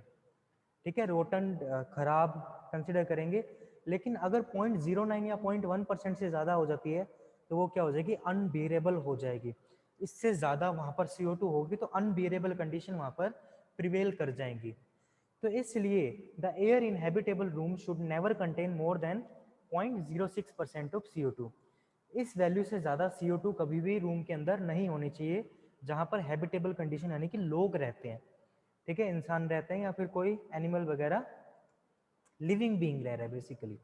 ठीक है, रोटन खराब कंसिडर करेंगे। लेकिन अगर 0.09 या 0.1% से ज़्यादा हो जाती है तो वो क्या हो जाएगी, अनबियरेबल हो जाएगी। इससे ज़्यादा वहाँ पर CO2 होगी तो अनबियरेबल कंडीशन वहाँ पर प्रिवेल कर जाएंगी। तो इसलिए the air in habitable room should never contain more than 0.06% of CO2। इस वैल्यू से ज़्यादा CO2 कभी भी रूम के अंदर नहीं होनी चाहिए जहाँ पर हैबिटेबल कंडीशन यानी कि लोग रहते हैं। ठीक है, इंसान रहते हैं या फिर कोई एनिमल वगैरह लिविंग बीइंग रह रहा है। बेसिकली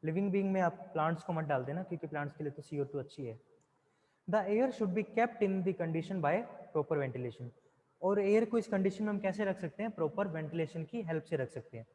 लिविंग बीइंग में आप प्लांट्स को मत डाल देना, क्योंकि प्लांट्स के लिए तो CO2 अच्छी है। The air should be kept in the condition by proper ventilation. और एयर को इस कंडीशन में हम कैसे रख सकते हैं, प्रॉपर वेंटिलेशन की हेल्प से रख सकते हैं।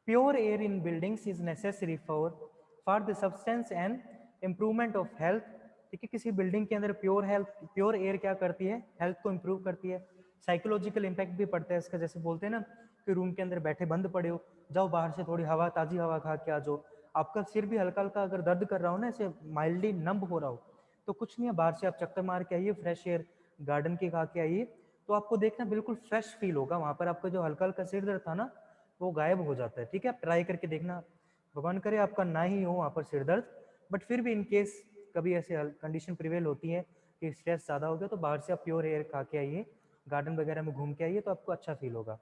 Pure air in buildings is necessary for the substance and improvement of health. ठीक है, किसी बिल्डिंग के अंदर प्योर एयर क्या करती है, हेल्थ को इम्प्रूव करती है। साइकोलॉजिकल इम्पैक्ट भी पड़ता है इसका, जैसे बोलते हैं ना कि रूम के अंदर बैठे बंद पड़े हो, जाओ बाहर से थोड़ी हवा, ताज़ी हवा खा के आ जाओ। आपका सिर भी हल्का हल्का अगर दर्द कर रहा हो ना, ऐसे माइल्डली नंब हो रहा हो, तो कुछ नहीं है, बाहर से आप चक्कर मार के आइए, फ्रेश एयर गार्डन की खा के आइए, तो आपको देखना बिल्कुल फ्रेश फील होगा। वहाँ पर आपका जो हल्का हल्का सिर दर्द था ना वो गायब हो जाता है। ठीक है, आप ट्राई करके देखना, भगवान करे आपका ना ही हो वहाँ पर सिर दर्द, बट फिर भी इन केस कभी ऐसे कंडीशन प्रिवेल होती है कि स्ट्रेस ज़्यादा हो गया, तो बाहर से आप प्योर एयर खा के आइए, गार्डन वगैरह में घूम के आइए, तो आपको अच्छा फील होगा।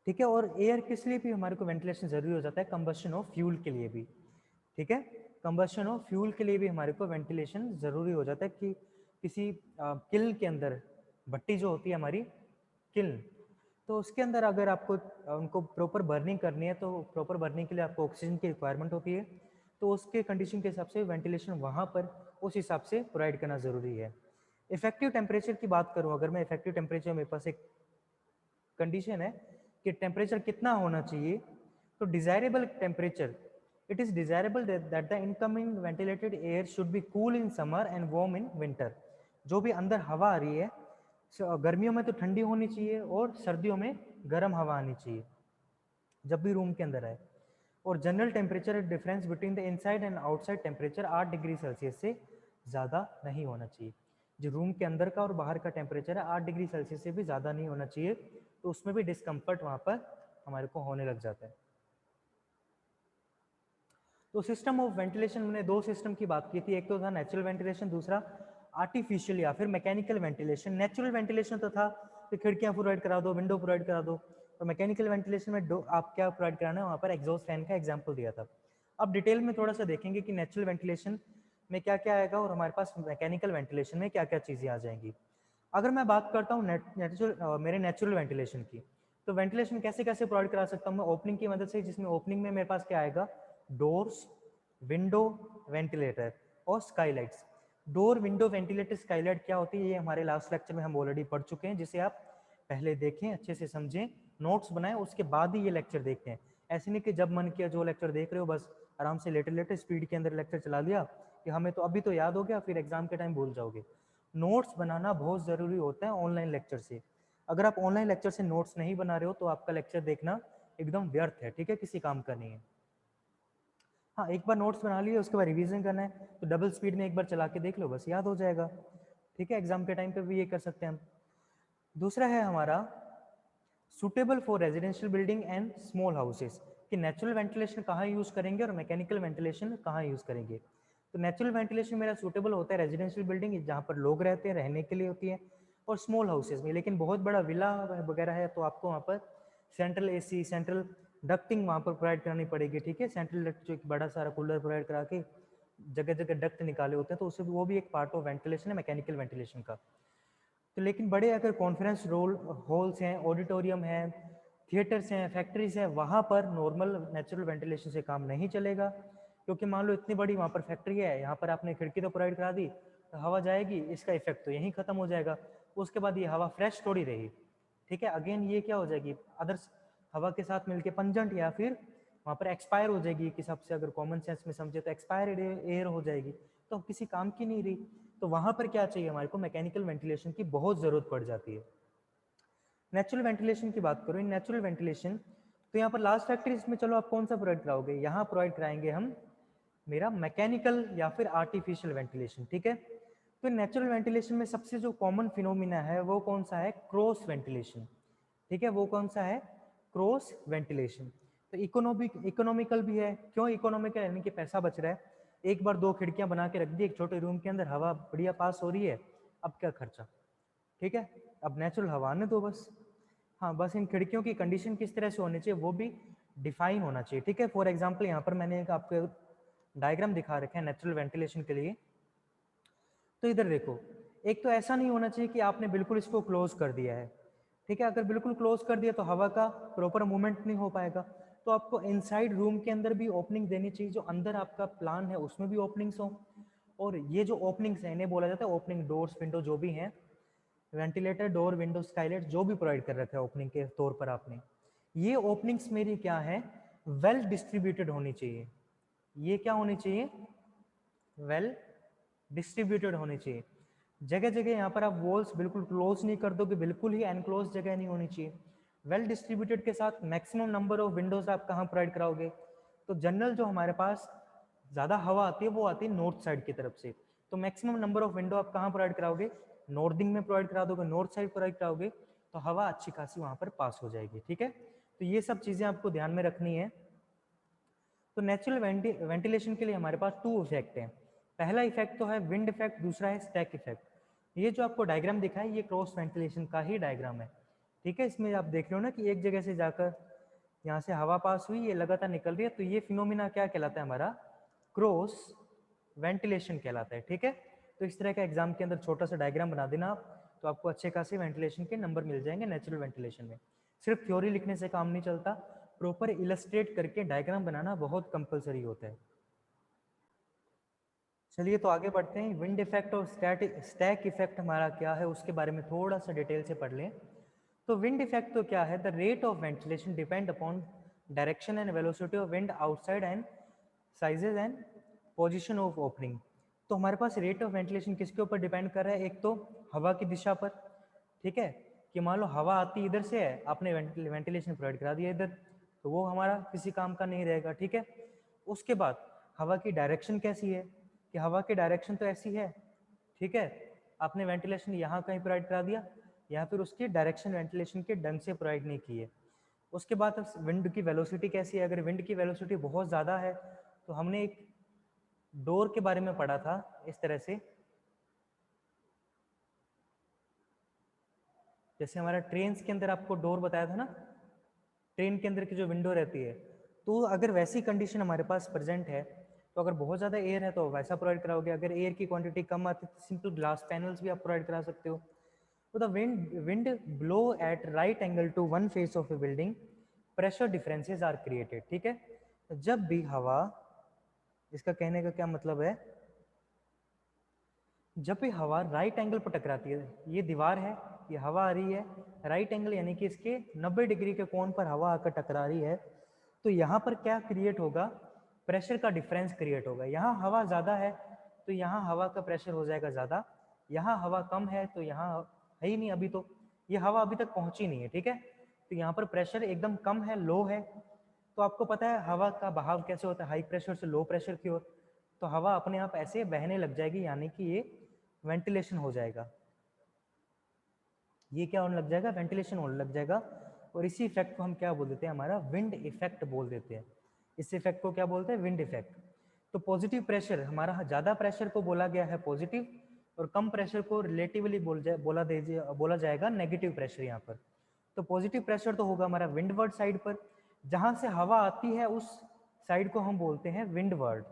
ठीक है, और एयर किस लिए भी हमारे को वेंटिलेशन जरूरी हो जाता है, कंबशन ऑफ फ्यूल के लिए भी। ठीक है, कंबशन ऑफ फ्यूल के लिए भी हमारे को वेंटिलेशन जरूरी हो जाता है कि किसी किल्न के अंदर, भट्टी जो होती है हमारी किल्न, तो उसके अंदर अगर आपको उनको प्रॉपर बर्निंग करनी है तो प्रॉपर बर्निंग के लिए आपको ऑक्सीजन की रिक्वायरमेंट होती है, तो उसके कंडीशन के हिसाब से वेंटिलेशन वहाँ पर उस हिसाब से प्रोवाइड करना ज़रूरी है। इफेक्टिव टेम्परेचर की बात करूँ अगर मैं, इफेक्टिव टेम्परेचर मेरे पास एक कंडीशन है कि टेम्परेचर कितना होना चाहिए, तो desirable temperature, it is desirable that the incoming ventilated air should be cool in summer and warm in winter. जो भी अंदर हवा आ रही है गर्मियों में तो ठंडी होनी चाहिए और सर्दियों में गर्म हवा आनी चाहिए जब भी रूम के अंदर आए। और general temperature difference between the inside and outside temperature 8 degree Celsius से ज़्यादा नहीं होना चाहिए। जो रूम के अंदर का और बाहर का टेम्परेचर है 8 डिग्री सेल्सियस से भी ज़्यादा नहीं होना चाहिए, तो उसमें भी डिस्कम्फर्ट वहाँ पर हमारे को होने लग जाता है। तो सिस्टम ऑफ वेंटिलेशन, मैंने दो सिस्टम की बात की थी, एक तो था नेचुरल वेंटिलेशन, दूसरा आर्टिफिशियल या फिर मैकेनिकल वेंटिलेशन। नेचुरल वेंटिलेशन तो था कि खिड़कियाँ प्रोवाइड करा दो, विंडो प्रोवाइड करा दो, तो मैकेनिकल वेंटिलेशन में आप क्या प्रोवाइड कराना है, वहाँ पर एग्जॉस्ट फैन का एग्जाम्पल दिया था। अब डिटेल में थोड़ा सा देखेंगे कि नेचुरल वेंटिलेशन में क्या क्या आएगा और हमारे पास मैकेनिकल वेंटिलेशन में क्या क्या चीज़ें आ जाएंगी। अगर मैं बात करता हूँ मेरे नेचुरल वेंटिलेशन की, तो वेंटिलेशन कैसे कैसे प्रोवाइड करा सकता हूँ मैं ओपनिंग की मदद से, जिसमें ओपनिंग में मेरे पास क्या आएगा, डोर्स, विंडो, वेंटिलेटर और Skylights. Door window ventilator Skylight क्या होती है, ये हमारे लास्ट लेक्चर में हम ऑलरेडी पढ़ चुके हैं, जिसे आप पहले देखें, अच्छे से समझें, नोट्स बनाएं, उसके बाद ही ये लेक्चर देखते हैं। ऐसे नहीं कि जब मन किया जो लेक्चर देख रहे हो बस आराम से लेटे लेटे स्पीड के अंदर लेक्चर चला लिया कि हमें तो अभी तो याद हो गया, फिर एग्जाम के टाइम भूल जाओगे। नोट्स बनाना बहुत ज़रूरी होता है ऑनलाइन लेक्चर से। अगर आप ऑनलाइन लेक्चर से नोट्स नहीं बना रहे हो तो आपका लेक्चर देखना एकदम व्यर्थ है, ठीक है, किसी काम का नहीं है। हाँ, एक बार नोट्स बना लिए उसके बाद रिवीजन करना है तो डबल स्पीड में एक बार चला के देख लो, बस याद हो जाएगा, ठीक है। एग्जाम के टाइम पे भी ये कर सकते हैं हम। दूसरा है हमारा suitable for residential building and small houses, कि नेचुरल वेंटिलेशन कहाँ यूज करेंगे और मैकेनिकल वेंटिलेशन कहाँ यूज करेंगे। तो नेचुरल वेंटिलेशन मेरा सुटेबल होता है रेजिडेंशियल बिल्डिंग जहाँ पर लोग रहते हैं, रहने के लिए होती है, और स्मॉल हाउसेज में। लेकिन बहुत बड़ा विला वगैरह है तो आपको वहाँ पर सेंट्रल एसी, सेंट्रल डक्टिंग वहाँ पर प्रोवाइड करानी पड़ेगी, ठीक है। सेंट्रल डक्ट जो एक बड़ा सारा कूलर प्रोवाइड करा के जगह जगह डक्ट निकाले होते हैं, तो उससे वो भी एक पार्ट ऑफ वेंटिलेशन है, मैकेनिकल वेंटिलेशन का। तो लेकिन बड़े अगर कॉन्फ्रेंस हॉल्स हैं, ऑडिटोरियम हैं, थिएटर्स हैं, फैक्ट्रीज हैं, वहाँ पर नॉर्मल नेचुरल वेंटिलेशन से काम नहीं चलेगा, क्योंकि मान लो इतनी बड़ी वहाँ पर फैक्ट्री है, यहाँ पर आपने खिड़की तो प्रोवाइड करा दी, तो हवा जाएगी, इसका इफेक्ट तो यहीं खत्म हो जाएगा। उसके बाद ये हवा फ्रेश थोड़ी रही, ठीक है। अगेन ये क्या हो जाएगी, अदर्स हवा के साथ मिलके पंजेंट या फिर वहाँ पर एक्सपायर हो जाएगी, एक हिसाब से अगर कॉमन सेंस में समझे तो एक्सपायर्ड एयर हो जाएगी, तो किसी काम की नहीं रही। तो वहाँ पर क्या चाहिए हमारे को, मैकेनिकल वेंटिलेशन की बहुत ज़रूरत पड़ जाती है। नेचुरल वेंटिलेशन की बात करो, इन नेचुरल वेंटिलेशन तो यहाँ पर लास्ट फैक्टर, इसमें चलो आप कौन सा प्रोवाइड कराओगे, यहाँ प्रोवाइड कराएंगे हम मेरा मैकेनिकल या फिर आर्टिफिशियल वेंटिलेशन, ठीक है। तो नेचुरल वेंटिलेशन में सबसे जो कॉमन फिनोमिना है वो कौन सा है, क्रॉस वेंटिलेशन, ठीक है। वो कौन सा है, क्रॉस वेंटिलेशन। तो इकोनॉमिकल भी है, क्यों इकोनॉमिकल, यानी कि पैसा बच रहा है। एक बार 2 खिड़कियां बना के रख दी एक छोटे रूम के अंदर, हवा बढ़िया पास हो रही है, अब क्या खर्चा, ठीक है। अब नेचुरल हवा आने दो बस। हाँ, बस इन खिड़कियों की कंडीशन किस तरह से होनी चाहिए वो भी डिफाइन होना चाहिए, ठीक है। फॉर एग्जाम्पल यहाँ पर मैंने एक आपको डायग्राम दिखा रखा है नेचुरल वेंटिलेशन के लिए। तो इधर देखो, एक तो ऐसा नहीं होना चाहिए कि आपने बिल्कुल इसको क्लोज कर दिया है, ठीक है। अगर बिल्कुल क्लोज कर दिया तो हवा का प्रॉपर मूवमेंट नहीं हो पाएगा। तो आपको इनसाइड रूम के अंदर भी ओपनिंग देनी चाहिए, जो अंदर आपका प्लान है उसमें भी ओपनिंग्स हो। और ये जो ओपनिंग्स है इन्हें बोला जाता है ओपनिंग, डोर्स, विंडो जो भी हैं, वेंटिलेटर, डोर, विंडो, स्काईलाइट जो भी प्रोवाइड कर रखा है ओपनिंग के तौर पर आपने, ये ओपनिंग्स मेरी क्या है, वेल डिस्ट्रीब्यूटेड होनी चाहिए। ये क्या होनी चाहिए, वेल डिस्ट्रीब्यूटेड होनी चाहिए। जगह जगह यहाँ पर आप वॉल्स बिल्कुल क्लोज नहीं कर दो कि बिल्कुल ही एनक्लोज जगह नहीं होनी चाहिए। वेल डिस्ट्रीब्यूटेड के साथ मैक्सिमम नंबर ऑफ विंडोज आप कहाँ प्रोवाइड कराओगे, तो जनरल जो हमारे पास ज़्यादा हवा आती है वो आती है नॉर्थ साइड की तरफ से, तो मैक्सिमम नंबर ऑफ विंडो आप कहाँ प्रोवाइड कराओगे, नॉर्थिंग में प्रोवाइड करा दोगे, नॉर्थ साइड प्रोवाइड कराओगे, तो हवा अच्छी खासी वहाँ पर पास हो जाएगी, ठीक है। तो ये सब चीज़ें आपको ध्यान में रखनी है। तो नेचुरल वेंटिलेशन के लिए हमारे पास 2 इफेक्ट हैं। पहला इफेक्ट तो है विंड इफेक्ट, दूसरा है स्टैक इफेक्ट। ये जो आपको डायग्राम दिखा है ये क्रॉस वेंटिलेशन का ही डायग्राम है, ठीक है। इसमें आप देख रहे हो ना कि एक जगह से जाकर यहाँ से हवा पास हुई, ये लगातार निकल रही है, तो ये फिनोमिना क्या कहलाता है, हमारा क्रॉस वेंटिलेशन कहलाता है, ठीक है। तो इस तरह का एग्जाम के अंदर छोटा सा डायग्राम बना देना आप, तो आपको अच्छे खासे वेंटिलेशन के नंबर मिल जाएंगे नेचुरल वेंटिलेशन में। सिर्फ थ्योरी लिखने से काम नहीं चलता, प्रॉपर इलस्ट्रेट करके डायग्राम बनाना बहुत कंपलसरी होता है। चलिए तो आगे बढ़ते हैं, विंड इफेक्ट और स्टैक इफेक्ट हमारा क्या है उसके बारे में थोड़ा सा डिटेल से पढ़ लें। तो विंड इफेक्ट तो क्या है, the rate of ventilation depend upon direction and velocity of wind outside and sizes and position of opening. तो हमारे पास रेट ऑफ वेंटिलेशन किसके ऊपर डिपेंड कर रहा है, एक तो हवा की दिशा पर, ठीक है, कि मान लो हवा आती इधर से है, आपने वेंटिलेशन प्रोवाइड करा दिया इधर, तो वो हमारा किसी काम का नहीं रहेगा, ठीक है। उसके बाद हवा की डायरेक्शन कैसी है, कि हवा की डायरेक्शन तो ऐसी है, ठीक है, आपने वेंटिलेशन यहाँ कहीं प्रोवाइड करा दिया, या फिर उसकी डायरेक्शन वेंटिलेशन के ढंग से प्रोवाइड नहीं की है। उसके बाद विंड की वेलोसिटी कैसी है, अगर विंड की वेलोसिटी बहुत ज़्यादा है तो हमने एक डोर के बारे में पढ़ा था इस तरह से, जैसे हमारा ट्रेन के अंदर आपको डोर बताया था ना, ट्रेन के अंदर की जो विंडो रहती है, तो अगर वैसी कंडीशन हमारे पास प्रेजेंट है, तो अगर बहुत ज़्यादा एयर है तो वैसा प्रोवाइड कराओगे, अगर एयर की क्वांटिटी कम आती है तो सिंपल ग्लास पैनल्स भी आप प्रोवाइड करा सकते हो। तो the wind blow at right angle to one face of a building, pressure differences are created, ठीक है। तो जब भी हवा, इसका कहने का क्या मतलब है, जब भी हवा राइट एंगल पर टकराती है, ये दीवार है, ये हवा आ रही है, राइट एंगल यानी कि इसके 90 डिग्री के कोण पर हवा आकर टकरा रही है, तो यहाँ पर क्या क्रिएट होगा, प्रेशर का डिफरेंस क्रिएट होगा। यहाँ हवा ज़्यादा है तो यहाँ हवा का प्रेशर हो जाएगा ज़्यादा, यहाँ हवा कम है तो यहाँ है ही नहीं, अभी तो ये हवा अभी तक पहुँची नहीं है, ठीक है। तो यहाँ पर प्रेशर एकदम कम है, लो है। तो आपको पता है हवा का बहाव कैसे होता है, हाई प्रेशर से लो प्रेशर की ओर, तो हवा अपने आप ऐसे बहने लग जाएगी, यानी कि ये वेंटिलेशन हो जाएगा। ये क्या होने लग जाएगा, वेंटिलेशन होने लग जाएगा। और इसी इफेक्ट को हम क्या बोल देते हैं, हमारा विंड इफेक्ट बोल देते हैं। इस इफेक्ट को क्या बोलते हैं, विंड इफेक्ट। तो पॉजिटिव प्रेशर, हमारा ज़्यादा प्रेशर को बोला गया है पॉजिटिव, और कम प्रेशर को रिलेटिवली बोला जाएगा नेगेटिव प्रेशर यहाँ पर। तो पॉजिटिव प्रेशर तो होगा हमारा विंडवर्ड साइड पर, जहाँ से हवा आती है उस साइड को हम बोलते हैं विंडवर्ड,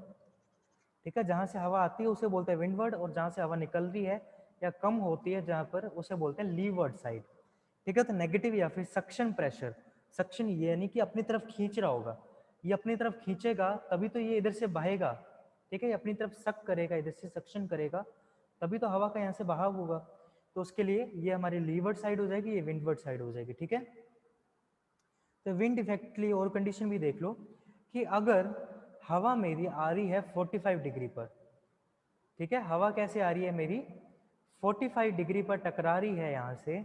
ठीक है। जहाँ से हवा आती है उसे बोलते हैं विंडवर्ड, और जहाँ से हवा निकल रही है या कम होती है जहाँ पर, उसे बोलते हैं लीवर्ड साइड, ठीक है। तो नेगेटिव या फिर सक्शन प्रेशर, सक्शन यानी कि अपनी तरफ खींच रहा होगा, ये अपनी तरफ खींचेगा तभी तो ये इधर से बहेगा, ठीक है। ये अपनी तरफ सक करेगा, इधर से सक्शन करेगा, तभी तो हवा का यहाँ से बहाव होगा। तो उसके लिए ये हमारी लीवर्ड साइड हो जाएगी, ये विंडवर्ड साइड हो जाएगी, ठीक है। तो विंड इफेक्ट के लिए और कंडीशन भी देख लो कि अगर हवा मेरी आ रही है 45 डिग्री पर, ठीक है, हवा कैसे आ रही है मेरी 45 डिग्री पर टकरा रही है यहाँ से,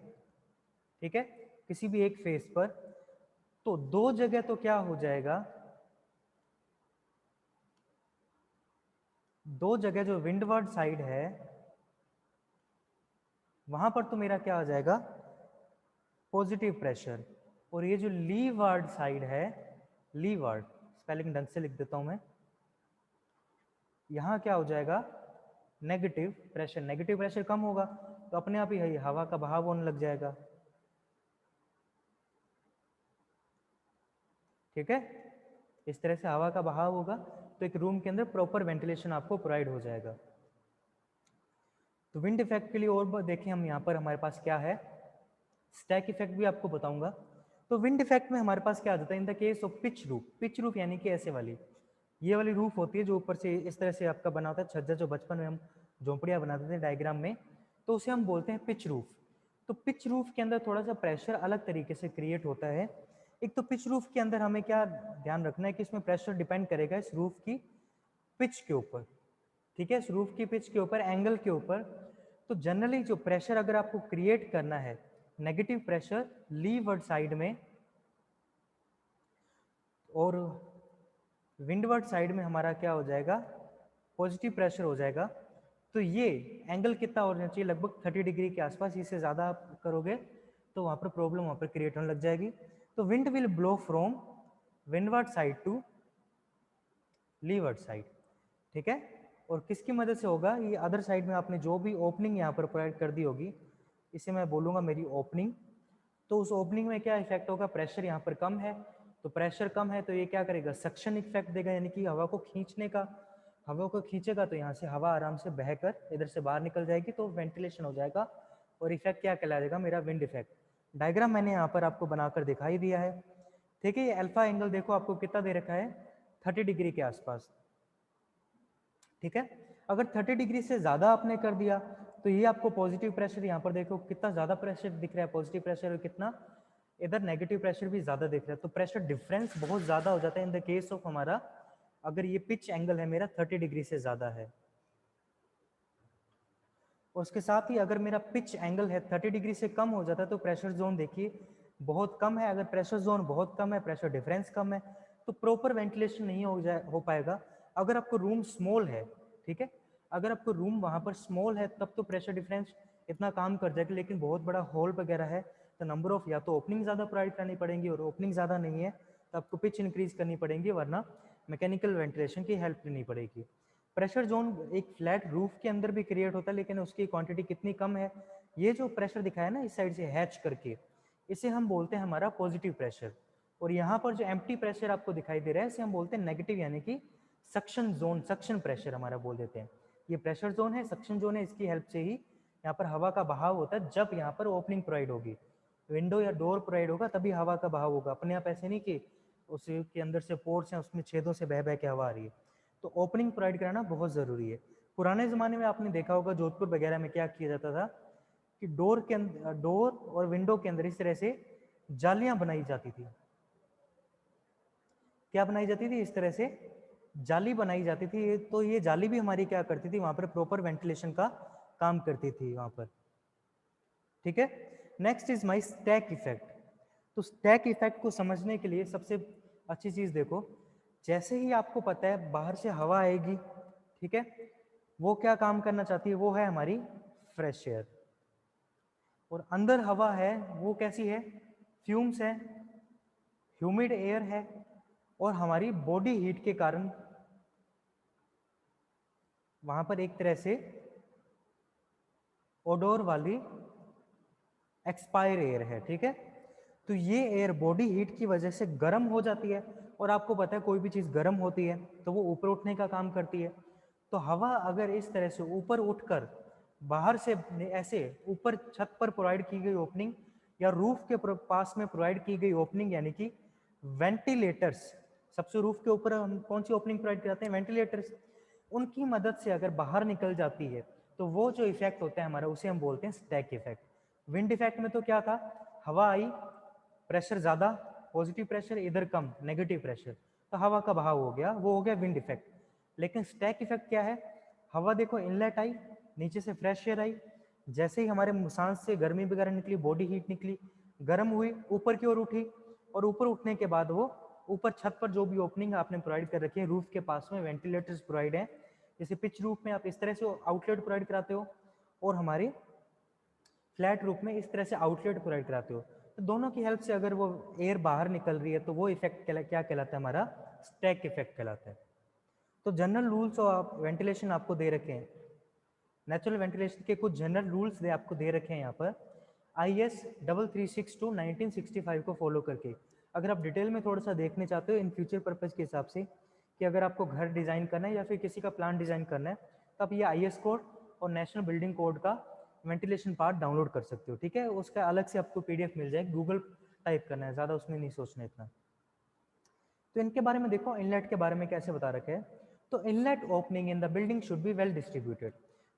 ठीक है, किसी भी एक फेस पर, तो दो जगह तो क्या हो जाएगा, दो जगह जो विंडवर्ड साइड है वहां पर तो मेरा क्या हो जाएगा, पॉजिटिव प्रेशर। और ये जो लीवार्ड साइड है, लीवार्ड स्पेलिंग ढंग से लिख देता हूं मैं, यहां क्या हो जाएगा, नेगेटिव प्रेशर। नेगेटिव प्रेशर कम होगा तो अपने आप ही हवा का बहाव होने लग जाएगा, ठीक है। इस तरह से हवा का बहाव होगा तो एक रूम के अंदर प्रॉपर वेंटिलेशन आपको प्रोवाइड हो जाएगा। तो विंड इफेक्ट के लिए और देखें हम, यहाँ पर हमारे पास क्या है, स्टैक इफेक्ट भी आपको बताऊंगा। तो विंड इफेक्ट में हमारे पास क्या आ जाता है, in the case of pitch roof, pitch roof यानी कि ऐसे वाली, ये वाली रूफ होती है जो ऊपर से इस तरह से आपका बना होता है, छज्जा जो बचपन में हम झोंपड़ियाँ बनाते थे डायग्राम में, तो उसे हम बोलते हैं पिच रूफ। तो पिच रूफ के अंदर थोड़ा सा प्रेशर अलग तरीके से क्रिएट होता है। एक तो पिच रूफ के अंदर हमें क्या ध्यान रखना है कि इसमें प्रेशर डिपेंड करेगा इस रूफ की पिच के ऊपर, ठीक है, इस रूफ की पिच के ऊपर, एंगल के ऊपर। तो जनरली जो प्रेशर अगर आपको क्रिएट करना है, नेगेटिव प्रेशर लीवर्ड साइड में और विंडवर्ड साइड में हमारा क्या हो जाएगा, पॉजिटिव प्रेशर हो जाएगा। तो ये एंगल कितना होना चाहिए, लगभग 30 डिग्री के आसपास, इससे ज़्यादा आप करोगे तो वहाँ पर प्रॉब्लम वहाँ पर क्रिएट होने लग जाएगी। तो wind will blow from windward side to leeward side, ठीक है। और किसकी मदद से होगा, ये अदर साइड में आपने जो भी ओपनिंग यहाँ पर प्रोवाइड कर दी होगी, इसे मैं बोलूँगा मेरी ओपनिंग। तो उस ओपनिंग में क्या इफेक्ट होगा, प्रेशर यहाँ पर कम है, तो प्रेशर कम है तो ये क्या करेगा, सक्शन इफेक्ट देगा, यानी कि हवा को खींचने का, हवा को खींचेगा तो यहाँ से हवा आराम से बहकर इधर से बाहर निकल जाएगी, तो वेंटिलेशन हो जाएगा। और इफेक्ट क्या कहलाएगा, मेरा विंड इफेक्ट। डायग्राम मैंने यहाँ पर आपको बनाकर दिखाई दिया है, ठीक है। ये अल्फा एंगल देखो आपको कितना दे रखा है, 30 डिग्री के आसपास, ठीक है। अगर 30 डिग्री से ज़्यादा आपने कर दिया तो ये आपको पॉजिटिव प्रेशर, यहाँ पर देखो कितना ज़्यादा प्रेशर दिख रहा है पॉजिटिव प्रेशर, और कितना इधर नेगेटिव प्रेशर भी ज़्यादा दिख रहा है। तो प्रेशर डिफरेंस बहुत ज़्यादा हो जाता है इन द केस ऑफ हमारा, अगर ये पिच एंगल है मेरा 30 डिग्री से ज़्यादा है। और उसके साथ ही अगर मेरा पिच एंगल है 30 डिग्री से कम हो जाता है तो प्रेशर जोन देखिए बहुत कम है। अगर प्रेशर जोन बहुत कम है, प्रेशर डिफरेंस कम है, तो प्रॉपर वेंटिलेशन नहीं हो पाएगा। अगर आपको रूम स्मॉल है, ठीक है, अगर आपको रूम वहाँ पर स्मॉल है तब तो प्रेशर डिफरेंस इतना काम कर जाएगा, लेकिन बहुत बड़ा हॉल वगैरह है तो नंबर ऑफ या तो ओपनिंग ज़्यादा प्रोवाइड करनी पड़ेंगी, और ओपनिंग ज़्यादा नहीं है तो आपको पिच इंक्रीज करनी पड़ेगी, वरना मैकेनिकल वेंटिलेशन की हेल्प लेनी पड़ेगी। प्रेशर जोन एक फ्लैट रूफ के अंदर भी क्रिएट होता है, लेकिन उसकी क्वांटिटी कितनी कम है। ये जो प्रेशर दिखाया ना इस साइड से हैच करके, इसे हम बोलते हैं हमारा पॉजिटिव प्रेशर। और यहाँ पर जो एम्प्टी प्रेशर आपको दिखाई दे रहा है इसे हम बोलते हैं नेगेटिव, यानी कि सक्शन जोन, सक्शन प्रेशर हमारा बोल देते हैं। ये प्रेशर जोन है, सक्शन जोन है, इसकी हेल्प से ही यहाँ पर हवा का बहाव होता है। जब यहाँ पर ओपनिंग प्रोवाइड होगी, विंडो या डोर प्रोवाइड होगा, तभी हवा का बहाव होगा। अपने आप ऐसे नहीं कि उसके अंदर से पोर्स हैं उसमें छेदों से बह बह के हवा आ रही है। तो ओपनिंग प्रोवाइड कराना बहुत ज़रूरी है। पुराने ज़माने में आपने देखा होगा जोधपुर वगैरह में क्या किया जाता था कि डोर और विंडो के अंदर इस तरह से जालियां बनाई जाती थी। क्या बनाई जाती थी? इस तरह से जाली बनाई जाती थी। तो ये जाली भी हमारी क्या करती थी, वहां पर प्रॉपर वेंटिलेशन का काम करती थी वहां पर। ठीक है, next is my stack effect. तो स्टैक इफेक्ट को समझने के लिए सबसे अच्छी चीज देखो, जैसे ही आपको पता है बाहर से हवा आएगी, ठीक है, वो क्या काम करना चाहती है, वो है हमारी फ्रेश एयर। और अंदर हवा है वो कैसी है, फ्यूम्स है, ह्यूमिड एयर है, और हमारी बॉडी हीट के कारण वहां पर एक तरह से ओडोर वाली एक्सपायर एयर है। ठीक है, तो ये एयर बॉडी हीट की वजह से गर्म हो जाती है, और आपको पता है कोई भी चीज़ गर्म होती है तो वो ऊपर उठने का काम करती है। तो हवा अगर इस तरह से ऊपर उठकर बाहर से ऐसे ऊपर छत पर प्रोवाइड की गई ओपनिंग या रूफ के पास में प्रोवाइड की गई ओपनिंग, यानी कि वेंटिलेटर्स, सबसे रूफ के ऊपर हम कौन सी ओपनिंग प्रोवाइड कराते हैं, वेंटिलेटर्स, उनकी मदद से अगर बाहर निकल जाती है तो वो जो इफेक्ट होता है हमारा, उसे हम बोलते हैं स्टैक इफेक्ट। विंड इफेक्ट में तो क्या था, हवा आई, प्रेशर ज़्यादा, पॉजिटिव प्रेशर, इधर कम नेगेटिव प्रेशर, तो हवा का बहाव हो गया, वो हो गया विंड इफेक्ट। लेकिन स्टैक इफेक्ट क्या है, हवा देखो इनलेट आई, नीचे से फ्रेश एयर आई, जैसे ही हमारे सांस से गर्मी वगैरह निकली, बॉडी हीट निकली, गर्म हुई, ऊपर की ओर उठी, और ऊपर उठने के बाद वो ऊपर छत पर जो भी ओपनिंग आपने प्रोवाइड कर रखी है, रूफ के पास में वेंटिलेटर्स प्रोवाइड है, जैसे पिच रूफ में आप इस तरह से आउटलेट प्रोवाइड कराते हो, और हमारे फ्लैट रूप में इस तरह से आउटलेट प्रोवाइड कराते हो। तो दोनों की हेल्प से अगर वो एयर बाहर निकल रही है तो वो इफेक्ट क्या कहलाता है, हमारा स्टैक इफेक्ट कहलाता है। तो जनरल रूल्स ऑफ वेंटिलेशन आपको दे रखे हैं, नेचुरल वेंटिलेशन के कुछ जनरल रूल्स आपको दे रखे हैं यहाँ पर, IS 3362 1965 को फॉलो करके। अगर आप डिटेल में थोड़ा सा देखने चाहते हो इन फ्यूचर पर्पज के हिसाब से, कि अगर आपको घर डिज़ाइन करना है या फिर किसी का प्लान डिज़ाइन करना है, तो आप ये IS कोड और नेशनल बिल्डिंग कोड का वेंटिलेशन पार्ट डाउनलोड कर सकते हो। ठीक है, उसका अलग से आपको PDF मिल जाएगी, गूगल टाइप करना है, ज़्यादा उसमें नहीं सोचना इतना। तो इनके बारे में देखो, इनलेट के बारे में कैसे बता रखे है, तो inlet opening in the building should be well distributed.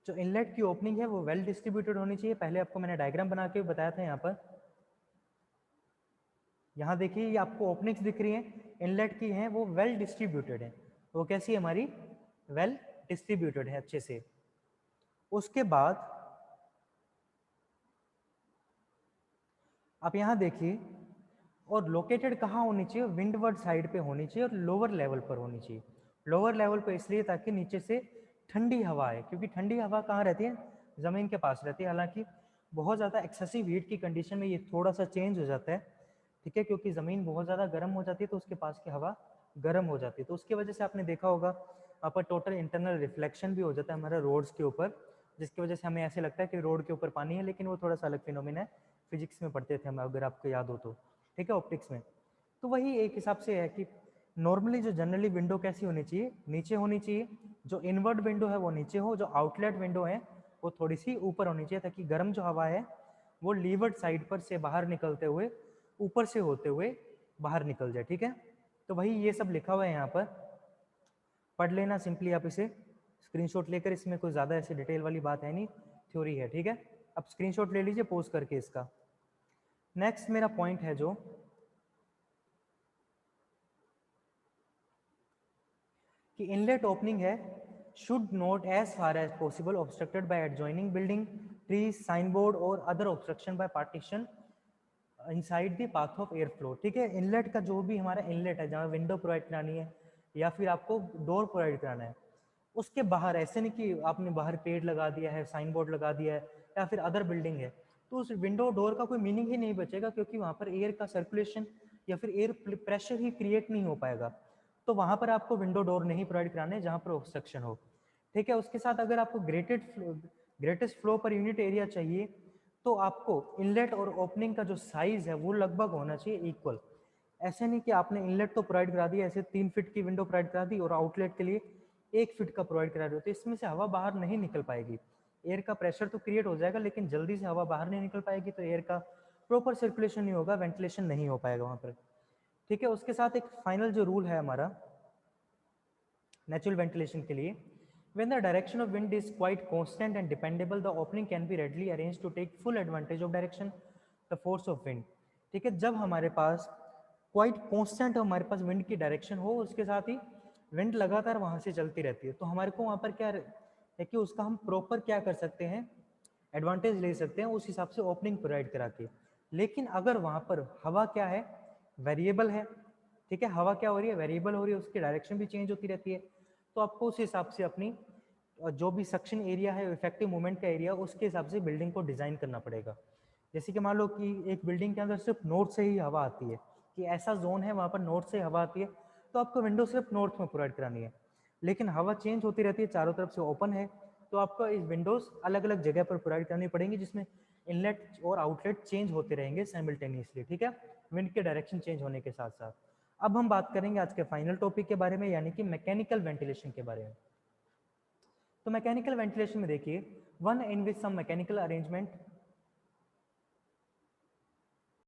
जो इनलेट की ओपनिंग है वो वेल डिस्ट्रीब्यूटेड होनी चाहिए। पहले आपको मैंने डायग्राम बना के बताया था यहाँ पर, यहाँ देखिए ये आपको ओपनिंग्स दिख रही हैं, इनलेट की हैं, वो वेल डिस्ट्रीब्यूटेड है। वो कैसी है हमारी, वेल डिस्ट्रीब्यूटेड है अच्छे से। उसके बाद आप यहाँ देखिए, और लोकेटेड कहाँ होनी चाहिए, विंडवर्ड साइड पे होनी चाहिए और लोअर लेवल पर होनी चाहिए। लोअर लेवल पर इसलिए ताकि नीचे से ठंडी हवा आए, क्योंकि ठंडी हवा कहाँ रहती है, ज़मीन के पास रहती है। हालांकि बहुत ज़्यादा एक्सेसिव हीट की कंडीशन में ये थोड़ा सा चेंज हो जाता है, ठीक है, क्योंकि ज़मीन बहुत ज़्यादा गर्म हो जाती है तो उसके पास की हवा गर्म हो जाती है। तो उसकी वजह से आपने देखा होगा वहाँ पर टोटल इंटरनल रिफ्लेक्शन भी हो जाता है हमारे रोड्स के ऊपर, जिसकी वजह से हमें ऐसे लगता है कि रोड के ऊपर पानी है, लेकिन वो थोड़ा सा अलग फिनोमिना है, फिजिक्स में पढ़ते थे हम, अगर आपको याद हो तो, ठीक है, ऑप्टिक्स में। तो वही एक हिसाब से है कि नॉर्मली जो जनरली विंडो कैसी होनी चाहिए, नीचे होनी चाहिए, जो इनवर्ड विंडो है वो नीचे हो, जो आउटलेट विंडो है वो थोड़ी सी ऊपर होनी चाहिए, ताकि गर्म जो हवा है वो लीवर्ड साइड पर से बाहर निकलते हुए ऊपर से होते हुए बाहर निकल जाए। ठीक है, तो वही ये सब लिखा हुआ है यहाँ पर, पढ़ लेना सिंपली आप इसे स्क्रीनशॉट लेकर, इसमें कोई ज़्यादा ऐसी डिटेल वाली बात है नहीं, थ्योरी है। ठीक है, अब स्क्रीनशॉट ले लीजिए पोज करके इसका। नेक्स्ट मेरा पॉइंट है जो कि इनलेट ओपनिंग है should not as far as possible obstructed by adjoining building, trees, sign board और other obstruction by partition inside the path of air flow. ठीक है, इनलेट का जो भी हमारा इनलेट है, जहाँ विंडो प्रोवाइड करानी है या फिर आपको डोर प्रोवाइड कराना है, उसके बाहर ऐसे नहीं कि आपने बाहर पेड़ लगा दिया है, साइन बोर्ड लगा दिया है या फिर अदर बिल्डिंग है, तो उस विंडो डोर का कोई मीनिंग ही नहीं बचेगा, क्योंकि वहाँ पर एयर का सर्कुलेशन या फिर एयर प्रेशर ही क्रिएट नहीं हो पाएगा। तो वहाँ पर आपको विंडो डोर नहीं प्रोवाइड कराने जहाँ पर ऑब्स्ट्रक्शन हो। ठीक है, उसके साथ अगर आपको greatest flow per unit area चाहिए, तो आपको इनलेट और ओपनिंग का जो साइज है वो लगभग होना चाहिए इक्वल। ऐसे नहीं कि आपने इनलेट तो प्रोवाइड करा दिया, ऐसे 3 फीट की विंडो प्रोवाइड करा दी और आउटलेट के लिए 1 फीट का प्रोवाइड करा रहे हो, तो इसमें से हवा बाहर नहीं निकल पाएगी। एयर का प्रेशर तो क्रिएट हो जाएगा, लेकिन जल्दी से हवा बाहर नहीं निकल पाएगी, तो एयर का प्रॉपर सर्कुलेशन नहीं होगा, वेंटिलेशन नहीं हो पाएगा वहाँ पर। ठीक है, उसके साथ एक फाइनल जो रूल है हमारा नेचुरल वेंटिलेशन के लिए, When the direction of wind is quite constant and dependable, the opening can be readily arranged to take full advantage of direction, the force of wind. ठीक है, जब हमारे पास क्वाइट कांस्टेंट हमारे पास विंड की डायरेक्शन हो, उसके साथ ही विंड लगातार वहां से चलती रहती है, तो हमारे को वहां पर क्या है कि उसका हम प्रॉपर क्या कर सकते हैं, एडवांटेज ले सकते हैं उस हिसाब से ओपनिंग प्रोवाइड करा के। लेकिन अगर वहां पर हवा क्या है, वेरिएबल है, ठीक है, हवा क्या हो रही है, वेरिएबल हो रही है, उसकी डायरेक्शन भी चेंज होती रहती है, तो आपको उस हिसाब से अपनी जो भी सक्शन एरिया है, इफेक्टिव मूवमेंट का एरिया, उसके हिसाब से बिल्डिंग को डिजाइन करना पड़ेगा। जैसे कि मान लो कि एक बिल्डिंग के अंदर सिर्फ नॉर्थ से ही हवा आती है, कि ऐसा जोन है वहां पर नॉर्थ से हवा आती है, तो आपको विंडो सिर्फ नॉर्थ में प्रोवाइड करानी है। लेकिन हवा चेंज होती रहती है, चारों तरफ से ओपन है, तो आपको इस विंडोज अलग अलग जगह पर प्रोवाइड करनी पड़ेंगी, जिसमें इनलेट और आउटलेट चेंज होते रहेंगे साइमल्टेनियसली, ठीक है, विंड के डायरेक्शन चेंज होने के साथ साथ। अब हम बात करेंगे आज के फाइनल टॉपिक के बारे में, यानी कि मैकेनिकल वेंटिलेशन के बारे में। तो मैकेनिकल वेंटिलेशन में देखिए, one in which some mechanical arrangement